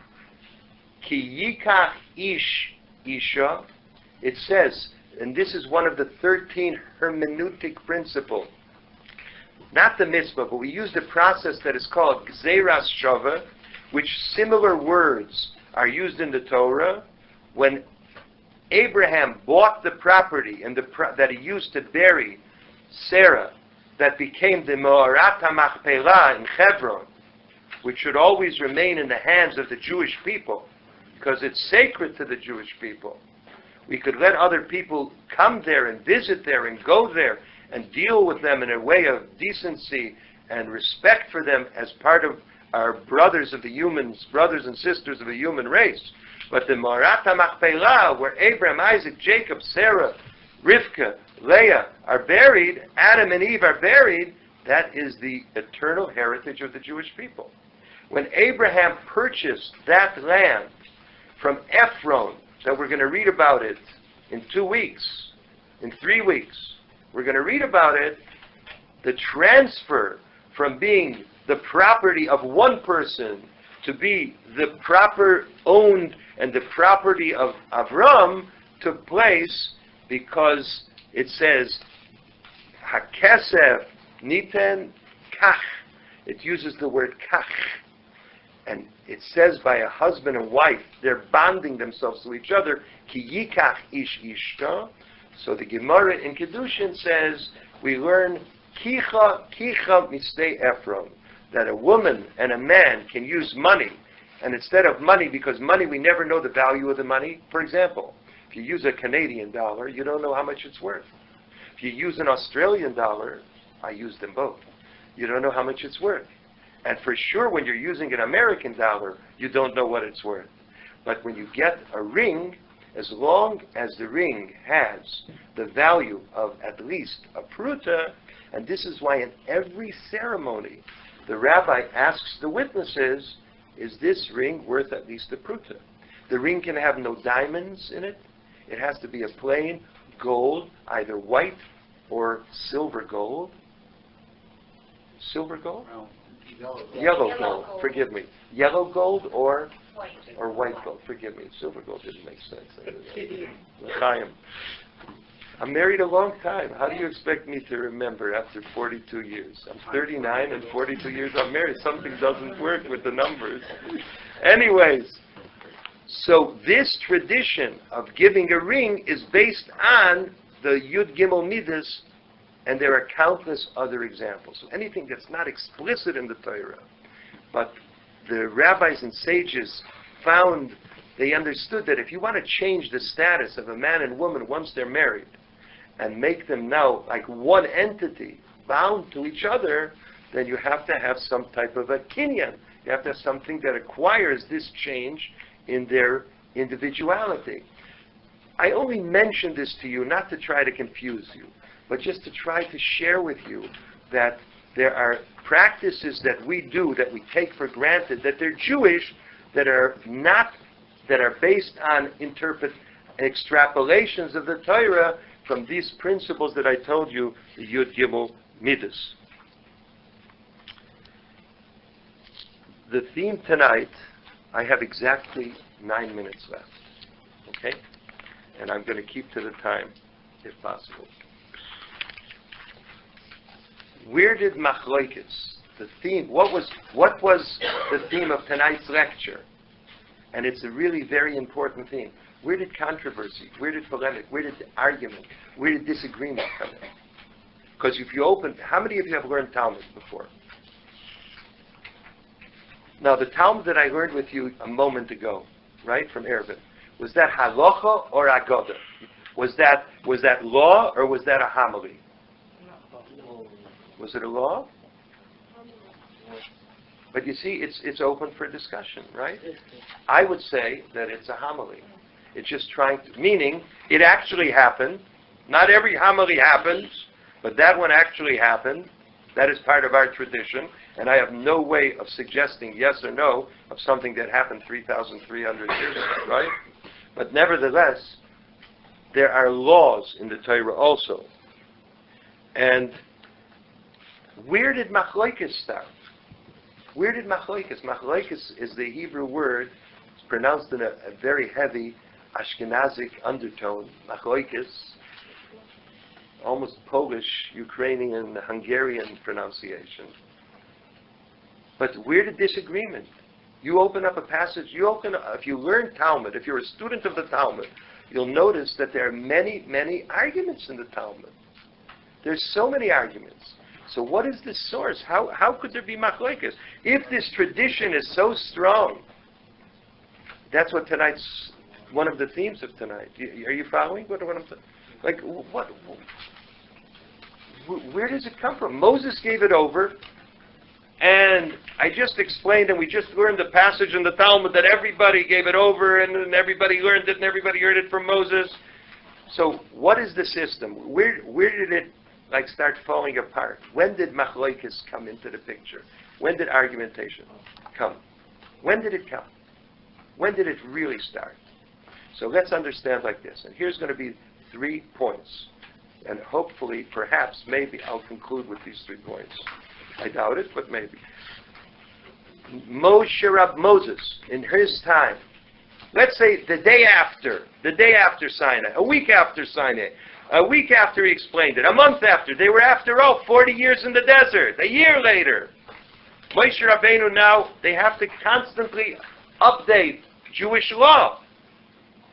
Ki yikach ish isha. It says, and this is one of the 13 hermeneutic principles. Not the mitzvah, but we use the process that is called gzeras shava, which similar words are used in the Torah. When Abraham bought the property and that he used to bury Sarah, that became the Me'orat HaMachpelah in Hebron, which should always remain in the hands of the Jewish people, because it's sacred to the Jewish people. We could let other people come there and visit there and go there and deal with them in a way of decency and respect for them as part of our brothers and sisters of the human race. But the Me'orat HaMachpelah, where Abraham, Isaac, Jacob, Sarah, Rivka, Leah are buried, Adam and Eve are buried, that is the eternal heritage of the Jewish people. When Abraham purchased that land from Ephron, that we're going to read about it in 2 weeks, in 3 weeks, we're going to read about it, the transfer from being the property of one person to be the proper owned and the property of Avram took place because it says, HaKesef niten kach. It uses the word kach. And it says by a husband and wife, they're bonding themselves to each other, ki yikach ish ishta. So the Gemara in Kedushin says, we learn kicha mistei Ephron, that a woman and a man can use money, and instead of money, because money, we never know the value of the money. For example, if you use a Canadian dollar, you don't know how much it's worth. If you use an Australian dollar, I use them both, you don't know how much it's worth. And for sure, when you're using an American dollar, you don't know what it's worth. But when you get a ring, as long as the ring has the value of at least a pruta, and this is why in every ceremony, the rabbi asks the witnesses, is this ring worth at least a pruta? The ring can have no diamonds in it. It has to be a plain gold, either white or silver gold. Silver gold? No. Yellow gold. Forgive me. Yellow gold or white gold. Forgive me. Silver gold didn't make sense. L'chaim. I'm married a long time. How do you expect me to remember after 42 years? I'm 39 and 42 years I'm married. Something doesn't work with the numbers. Anyways, so this tradition of giving a ring is based on the Yud Gimel Midas, and there are countless other examples. So anything that's not explicit in the Torah, but the rabbis and sages found, they understood that if you want to change the status of a man and woman once they're married, and make them now like one entity, bound to each other, then you have to have some type of a kinyan. You have to have something that acquires this change in their individuality. I only mention this to you not to try to confuse you, but just to try to share with you that there are practices that we do that we take for granted that they're Jewish, that are based on extrapolations of the Torah from these principles that I told you, the Yud Gimel Midas. The theme tonight, I have exactly 9 minutes left. Okay? And I'm going to keep to the time, if possible. Where did Machloikis, the theme, what was the theme of tonight's lecture? And it's a really very important theme. Where did controversy, where did polemic, where did argument, where did disagreement come in? Because if you open, how many of you have learned Talmud before? Now, the Talmud that I learned with you a moment ago, right, from Erevin, was that halacha or agoda? Was that law or was that a homily? Was it a law? But you see, it's open for discussion, right? I would say that it's a homily. It's just trying to, meaning it actually happened. Not every homily happens, but that one actually happened. That is part of our tradition, and I have no way of suggesting yes or no of something that happened 3,300 years ago, right? But nevertheless, there are laws in the Torah also. And where did Machloikis start? Where did Machloikis? Machloikis is the Hebrew word. It's pronounced in a very heavy Ashkenazic undertone. Machloikis, almost Polish, Ukrainian, Hungarian pronunciation. But where did disagreement? You open up a passage, if you learn Talmud, if you're a student of the Talmud, you'll notice that there are many, many arguments in the Talmud. There's so many arguments. So what is the source? How could there be Machloikis? If this tradition is so strong, that's what tonight's, one of the themes of tonight. Are you following what I'm saying? Like, where does it come from? Moses gave it over, and I just explained, and we just learned the passage in the Talmud that everybody gave it over, and everybody learned it, and everybody heard it from Moses. So what is the system? Where did it start falling apart? When did Machloikis come into the picture? When did argumentation come? When did it come? When did it really start? So let's understand like this. And here's going to be 3 points. And hopefully, perhaps, maybe I'll conclude with these 3 points. I doubt it, but maybe. Moses, in his time, let's say the day after Sinai, a week after Sinai, a week after he explained it, a month after, they were after all 40 years in the desert, a year later. Moshe Rabbeinu now, they have to constantly update Jewish law.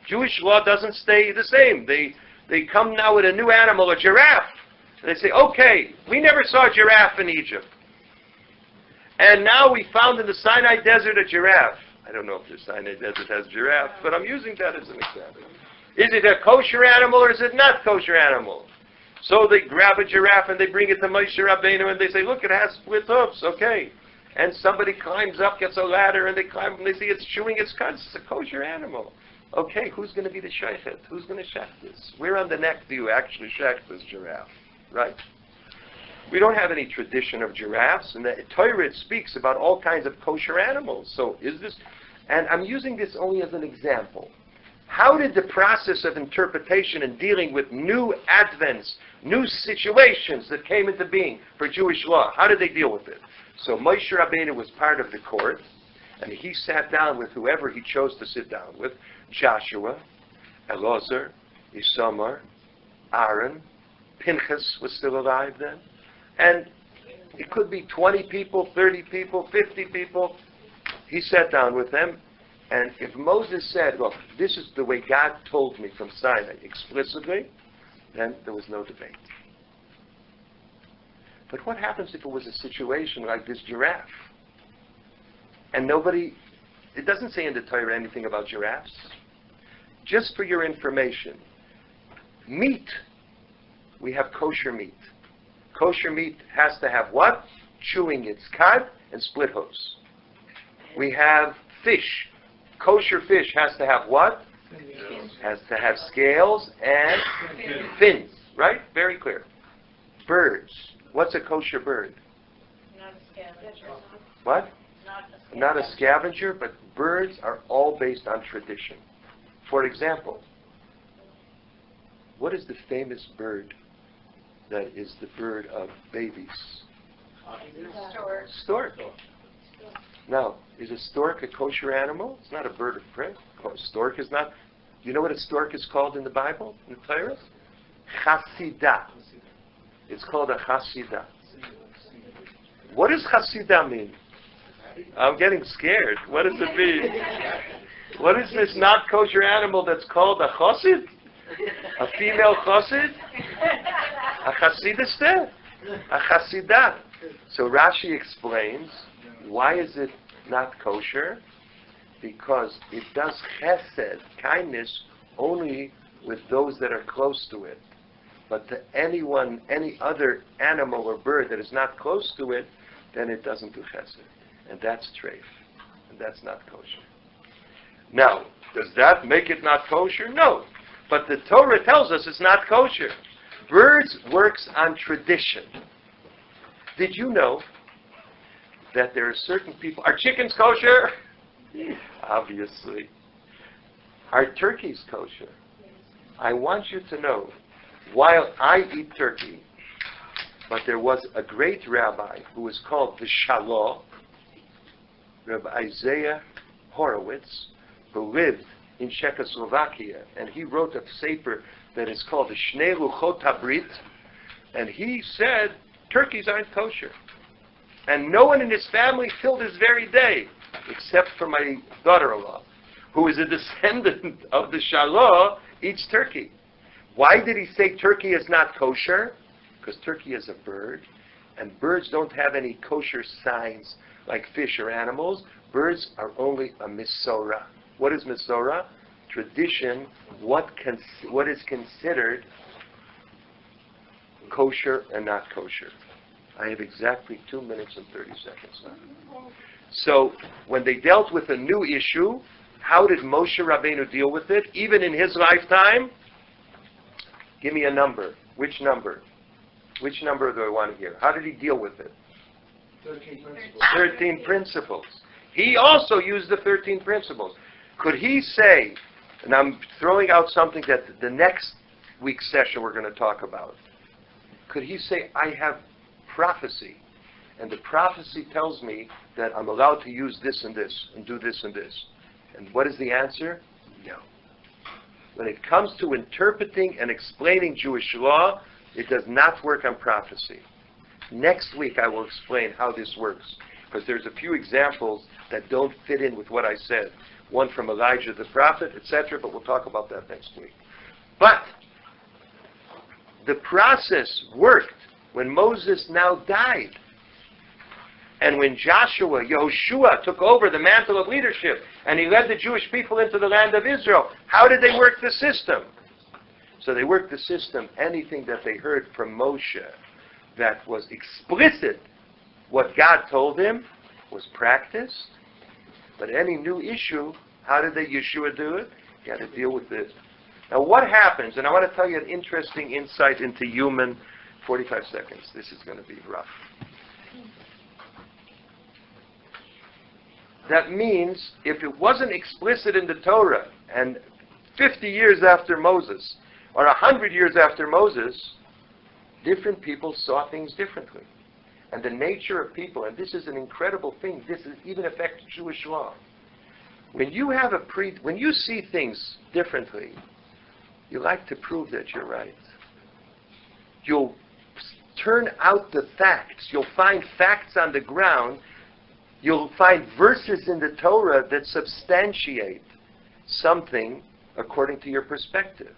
Jewish law doesn't stay the same. They come now with a new animal, a giraffe. And they say, okay, we never saw a giraffe in Egypt. And now we found in the Sinai desert a giraffe. I don't know if the Sinai desert has giraffe, but I'm using that as an example. Is it a kosher animal or is it not kosher animal? So they grab a giraffe and they bring it to Moshe Rabbeinu and they say, look, it has split hoofs, okay. And somebody climbs up, gets a ladder, and they climb up and they see it's chewing its cuts. It's a kosher animal. Okay, who's going to be the shaychet? Who's going to shech this? Where on the neck do you actually shech this giraffe? Right? We don't have any tradition of giraffes, and the Torah, it speaks about all kinds of kosher animals. So is this, and I'm using this only as an example. How did the process of interpretation and dealing with new advents, new situations that came into being for Jewish law, how did they deal with it? So Moshe Rabbeinu was part of the court, and he sat down with whoever he chose to sit down with, Joshua, Elazar, Isamar, Aaron, Pinchas was still alive then. And it could be 20 people, 30 people, 50 people. He sat down with them. And if Moses said, look, this is the way God told me from Sinai explicitly, then there was no debate. But what happens if it was a situation like this giraffe? And nobody, it doesn't say in the Torah anything about giraffes. Just for your information, meat, we have kosher meat. Kosher meat has to have what? Chewing its cud and split hooves. We have fish. Kosher fish has to have what? Has to have scales and fins, right? Very clear. Birds. What's a kosher bird? Not a scavenger. What? Not a scavenger, but birds are all based on tradition. For example, what is the famous bird that is the bird of babies? Stork. Stork. Now, is a stork a kosher animal? It's not a bird of prey. Stork is not. You know what a stork is called in the Bible, in the Torah? Chasidah. It's called a chasidah. What does chasidah mean? I'm getting scared. What does it mean? What is this not kosher animal that's called a chosid? A female chosid? A chasidiste? A chasidah. So Rashi explains, why is it not kosher? Because it does chesed, kindness, only with those that are close to it. But to anyone, any other animal or bird that is not close to it, then it doesn't do chesed. And that's treif. And that's not kosher. Now, does that make it not kosher? No. But the Torah tells us it's not kosher. Birds works on tradition. Did you know that there are certain people... Are chickens kosher? Obviously. Are turkeys kosher? I want you to know, while I eat turkey, but there was a great rabbi who was called the Shalom, Rabbi Isaiah Horowitz, who lived in Czechoslovakia, and he wrote a sefer that is called the Shnei Luchot HaBrit, and he said turkeys aren't kosher. And no one in his family till this very day, except for my daughter-in-law, who is a descendant of the Shalom, eats turkey. Why did he say turkey is not kosher? Because turkey is a bird, and birds don't have any kosher signs like fish or animals. Birds are only a misora. What is misora? Tradition, what is considered kosher and not kosher. I have exactly 2 minutes and 30 seconds now. So, when they dealt with a new issue, how did Moshe Rabbeinu deal with it? Even in his lifetime? Give me a number. Which number? Which number do I want to hear? How did he deal with it? 13 principles. 13 principles. He also used the 13 principles. Could he say, and I'm throwing out something that the next week's session we're going to talk about. Could he say, I have prophecy, and the prophecy tells me that I'm allowed to use this and this, and do this and this? And what is the answer? No. When it comes to interpreting and explaining Jewish law, it does not work on prophecy. Next week I will explain how this works, because there's a few examples that don't fit in with what I said. One from Elijah the prophet, etc., but we'll talk about that next week. But the process worked when Moses now died. And when Yehoshua took over the mantle of leadership, and he led the Jewish people into the land of Israel, how did they work the system? So they worked the system, anything that they heard from Moshe that was explicit, what God told him, was practiced. But any new issue, how did the Yeshua do it? He had to deal with it. Now what happens, and I want to tell you an interesting insight into human, 45 seconds, this is going to be rough. That means if it wasn't explicit in the Torah, and 50 years after Moses, or 100 years after Moses, different people saw things differently. And the nature of people, and this is an incredible thing, this is even affects Jewish law. When you have when you see things differently, you like to prove that you're right. You'll turn out the facts. You'll find facts on the ground. You'll find verses in the Torah that substantiate something according to your perspective.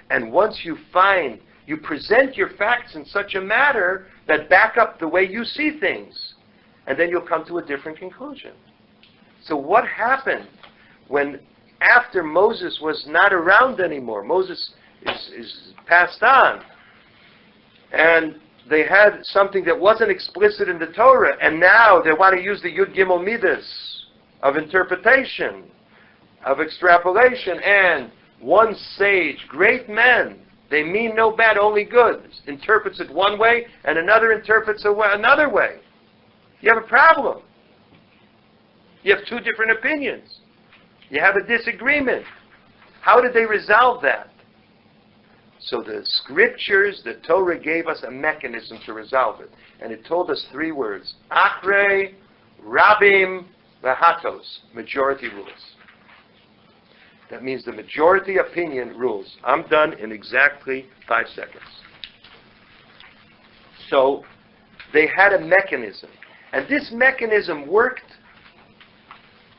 And once you find You present your facts in such a manner that back up the way you see things. And then you'll come to a different conclusion. So what happened when, after Moses was not around anymore, Moses is passed on, and they had something that wasn't explicit in the Torah, and now they want to use the Yud Gimel Midas of interpretation, of extrapolation, and one sage, great men, they mean no bad, only good, interprets it one way, and another interprets it another way. You have a problem. You have two different opinions. You have a disagreement. How did they resolve that? So the scriptures, the Torah gave us a mechanism to resolve it. And it told us three words. Achrei, Rabim, Vahatos. Majority rules. That means the majority opinion rules. I'm done in exactly 5 seconds. So they had a mechanism. And this mechanism worked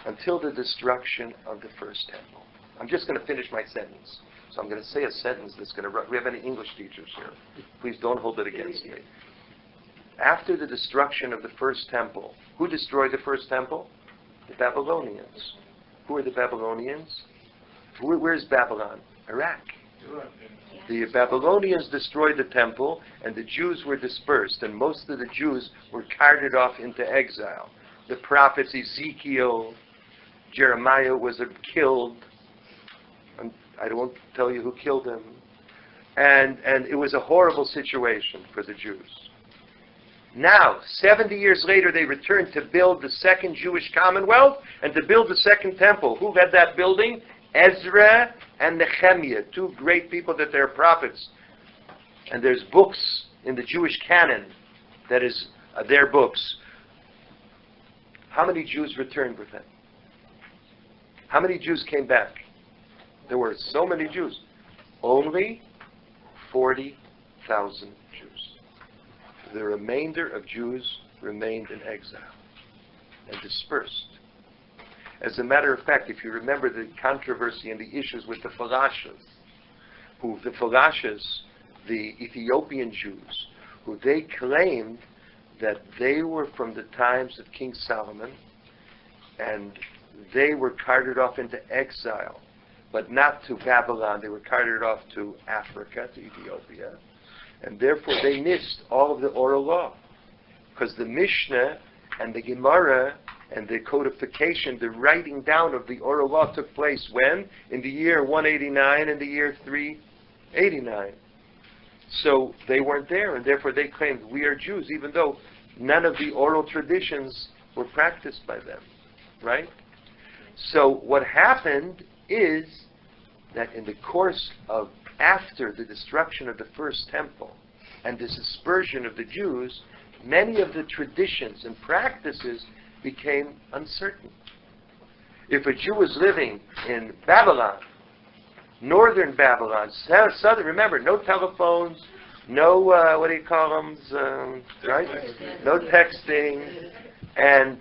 until the destruction of the first temple. I'm just going to finish my sentence. So I'm going to say a sentence that's going to... We have any English teachers here? Please don't hold it against me. After the destruction of the first temple, who destroyed the first temple? The Babylonians. Who are the Babylonians? Where's Babylon? Iraq. The Babylonians destroyed the temple, and the Jews were dispersed, and most of the Jews were carted off into exile. The prophets Ezekiel, Jeremiah was killed. I won't tell you who killed him. And it was a horrible situation for the Jews. Now, 70 years later, they returned to build the second Jewish Commonwealth and to build the second temple. Who led that building? Ezra and Nehemiah, two great people that they're prophets. And there's books in the Jewish canon that is their books. How many Jews returned with them? How many Jews came back? There were so many Jews. Only 40,000 Jews. The remainder of Jews remained in exile and dispersed. As a matter of fact, if you remember the controversy and the issues with the Falashas, the Ethiopian Jews, who they claimed that they were from the times of King Solomon, and they were carted off into exile, but not to Babylon. They were carted off to Africa, to Ethiopia, and therefore they missed all of the oral law, because the Mishnah and the Gemara and the codification, the writing down of the oral law took place when? In the year 189 and the year 389. So they weren't there, and therefore they claimed we are Jews, even though none of the oral traditions were practiced by them, right? So what happened is that in the course of after the destruction of the first temple and the dispersion of the Jews, many of the traditions and practices became uncertain. If a Jew was living in Babylon, northern Babylon, southern, remember, no telephones, no, what do you call them, right? No texting, and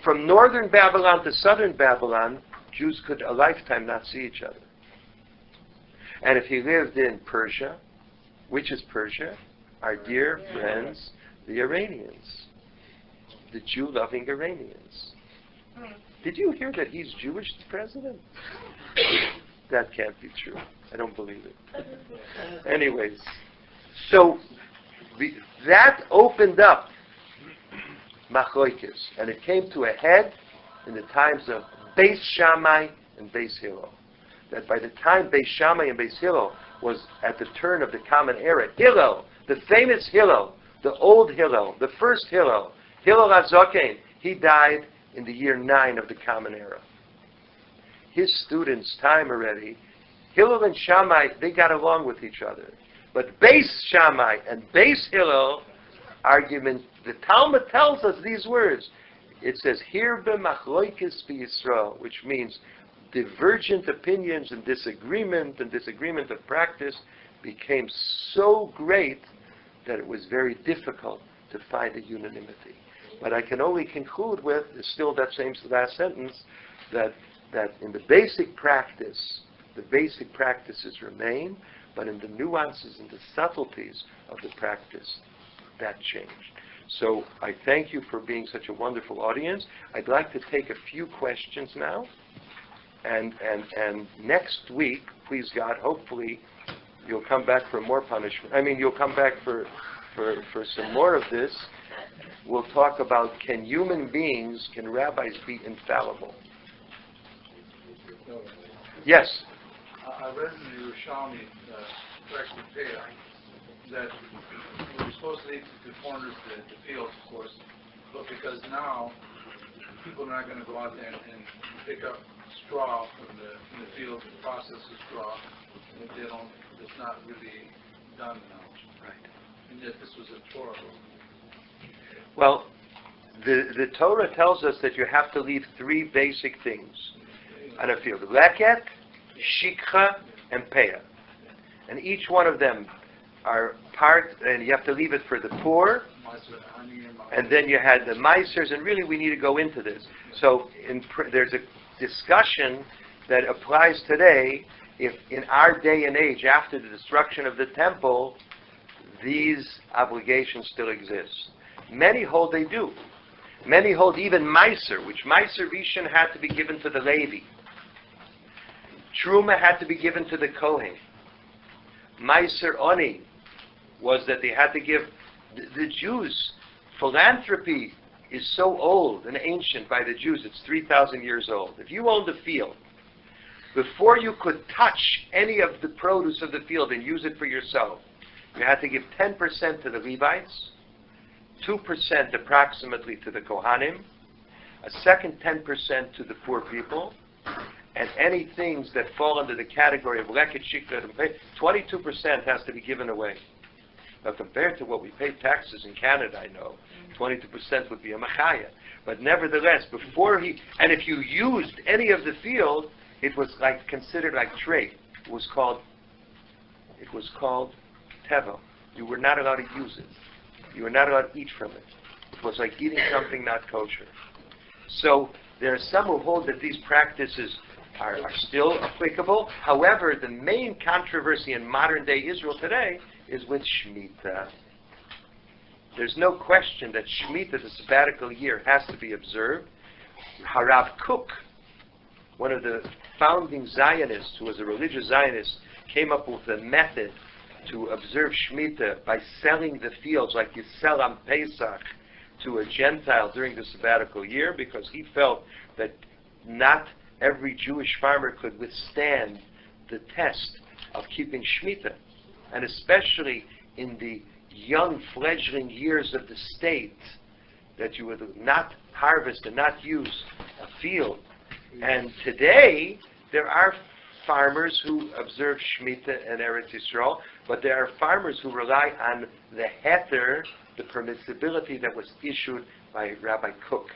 from northern Babylon to southern Babylon, Jews could a lifetime not see each other. And if he lived in Persia, which is Persia? Our dear friends, the Iranians. The Jew-loving Iranians. Did you hear that he's Jewish, the president? That can't be true. I don't believe it. Anyways, so that opened up Machloikis, and it came to a head in the times of Beis Shammai and Beis Hillel. That by the time Beis Shammai and Beis Hillel was at the turn of the Common Era, Hillel, the famous Hillel, the old Hillel, the first Hillel, Hillel HaZaken, he died in the year 9 of the Common Era. His students' time already, Hillel and Shammai, they got along with each other. But Beis Shammai and Beis Hillel, argument, the Talmud tells us these words. It says, Hirbe machloikis b'Yisrael, which means divergent opinions and disagreement of practice became so great that it was very difficult to find a unanimity. But I can only conclude with, still that same last sentence, that in the basic practice, the basic practices remain, but in the nuances and the subtleties of the practice, that changed. So I thank you for being such a wonderful audience. I'd like to take a few questions now. And next week, please God, hopefully you'll come back for more punishment. I mean, you'll come back for some more of this. We'll talk about can rabbis be infallible? Yes. I read in the Yerushalmi, correctly Peah, that we're supposed to leave the corners, the fields, of course, but because now people are not going to go out there and pick up straw from in the field, process the straw, and it's not really done now. Right. And yet this was a Torah. Well, the Torah tells us that you have to leave three basic things on a field: leket, shikha, and peah. And each one of them are part, and you have to leave it for the poor. And then you had the meisers, and really we need to go into this. So there's a discussion that applies today. If in our day and age, after the destruction of the temple, these obligations still exist. Many hold they do. Many hold even meiser, which meiser rishon had to be given to the Levi. Truma had to be given to the Kohen. Meiser oni was that they had to give the Jews. Philanthropy is so old and ancient by the Jews, it's 3,000 years old. If you owned a field, before you could touch any of the produce of the field and use it for yourself, you had to give 10% to the Levites, 2% approximately to the Kohanim, a second 10% to the poor people, and any things that fall under the category of leket, shikha, and pay, 22% has to be given away. Now, compared to what we pay taxes in Canada, I know, 22% would be a machaya. But nevertheless, and if you used any of the field, it was considered like trade. It was called tevel. You were not allowed to use it. You were not allowed to eat from it. It was like eating something not kosher. So there are some who hold that these practices are still applicable. However, the main controversy in modern day Israel today is with Shemitah. There's no question that Shemitah, the sabbatical year, has to be observed. Harav Kook, one of the founding Zionists, who was a religious Zionist, came up with a method to observe Shemitah by selling the fields like you sell on Pesach to a Gentile during the sabbatical year, because he felt that not every Jewish farmer could withstand the test of keeping Shemitah. And especially in the young fledgling years of the state, that you would not harvest and not use a field. And today, there are farmers who observe Shemitah and Eretz Yisrael, but there are farmers who rely on the heter, the permissibility that was issued by Rabbi Kook,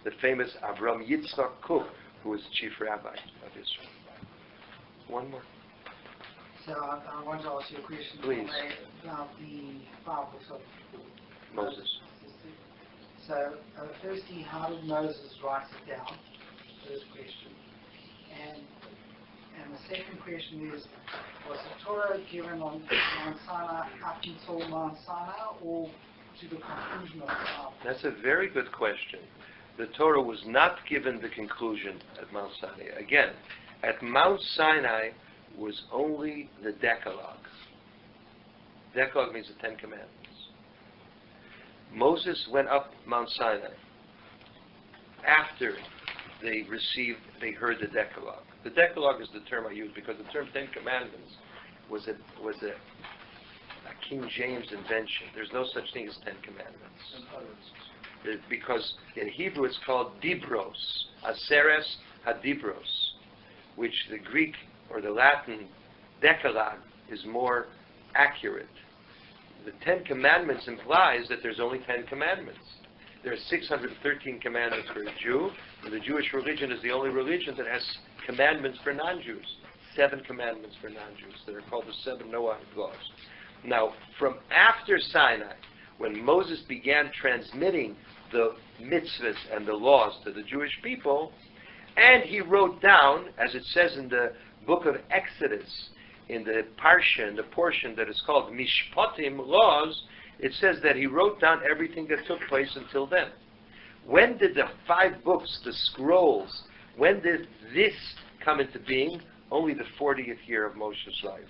the famous Avram Yitzchak Kook, who was chief rabbi of Israel. One more. So I want to ask you a question. Please. About the 5 books of Moses. So firstly, how did Moses write it down? First question. And the second question is, was the Torah given on Mount Sinai up until Mount Sinai, or to the conclusion of the Bible? That's a very good question. The Torah was not given the conclusion at Mount Sinai. Again, at Mount Sinai was only the Decalogue. Decalogue means the Ten Commandments. Moses went up Mount Sinai after they heard the Decalogue. The Decalogue is the term I use because the term Ten Commandments was a King James invention. There's no such thing as Ten Commandments. Because in Hebrew it's called Dibros, Aseres Hadibros, which the Greek or the Latin Decalogue is more accurate. The Ten Commandments implies that there's only 10 commandments. There are 613 commandments for a Jew, and the Jewish religion is the only religion that has commandments for non-Jews. 7 commandments for non-Jews that are called the 7 Noahic laws. Now, from after Sinai, when Moses began transmitting the mitzvahs and the laws to the Jewish people, and he wrote down, as it says in the book of Exodus, in the parsha, in the portion that is called Mishpatim, laws, it says that he wrote down everything that took place until then. When did the 5 books, the scrolls, when did this come into being? Only the 40th year of Moshe's life.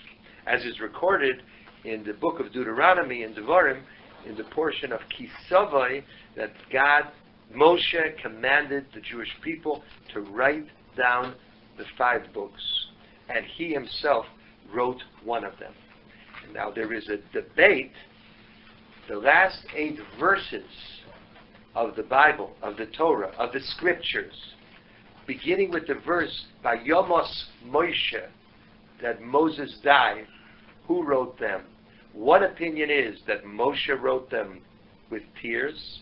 As is recorded in the book of Deuteronomy and Devarim, in the portion of Kisavai, that Moshe commanded the Jewish people to write down the 5 books. And he himself wrote one of them. Now there is a debate. The last 8 verses of the Bible, of the Torah, of the Scriptures, beginning with the verse, Vayomos Moshe, that Moses died, who wrote them? One opinion is that Moshe wrote them with tears.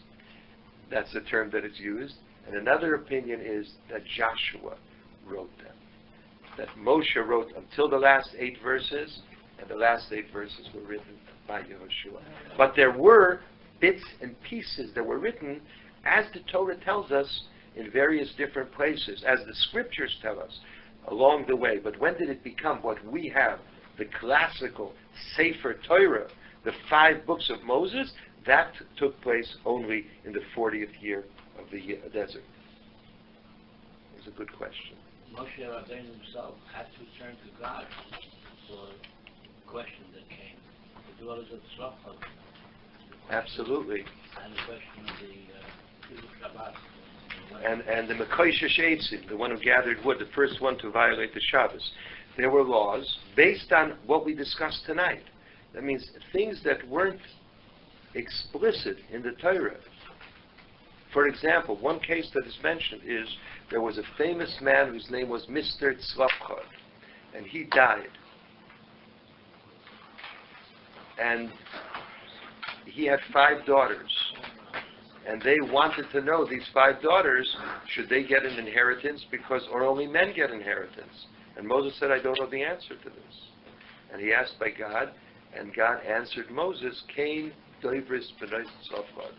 That's the term that is used. And another opinion is that Joshua wrote them. That Moshe wrote until the last 8 verses, and the last 8 verses were written by Yehoshua. But there were bits and pieces that were written, as the Torah tells us, in various different places, as the Scriptures tell us, along the way. But when did it become what we have, the classical Sefer Torah, the 5 books of Moses? That took place only in the 40th year of the desert. It's a good question. Moshe Rabbeinu himself had to turn to God for the question that came. The daughters of Tzlachot. Absolutely. And the question of the Shabbat. And the Mekoishesh Eitzim, the one who gathered wood, the first one to violate the Shabbos. There were laws based on what we discussed tonight. That means things that weren't explicit in the Torah. For example, one case that is mentioned is there was a famous man whose name was Mr. Tzlachot, and he died. And he had 5 daughters. And they wanted to know, these 5 daughters, should they get an inheritance or only men get inheritance? And Moses said, I don't know the answer to this. And he asked by God, and God answered Moses, Cain Doivris B'nai Tzlachot.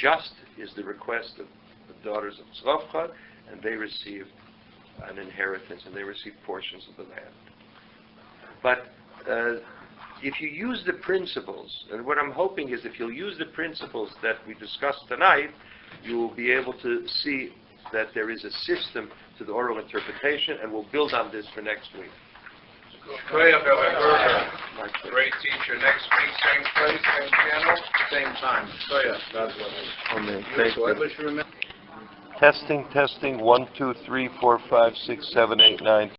Just is the request of the daughters of Tzlachot, and they received an inheritance, and they received portions of the land. But if you use the principles, and what I'm hoping is if you'll use the principles that we discussed tonight, you will be able to see that there is a system to the oral interpretation, and we'll build on this for next week. Great teacher. Next week, same place, same channel, same time. God bless. Amen. Thank you. Testing. 1, 2, 3, 4, 5, 6, 7, 8, 9.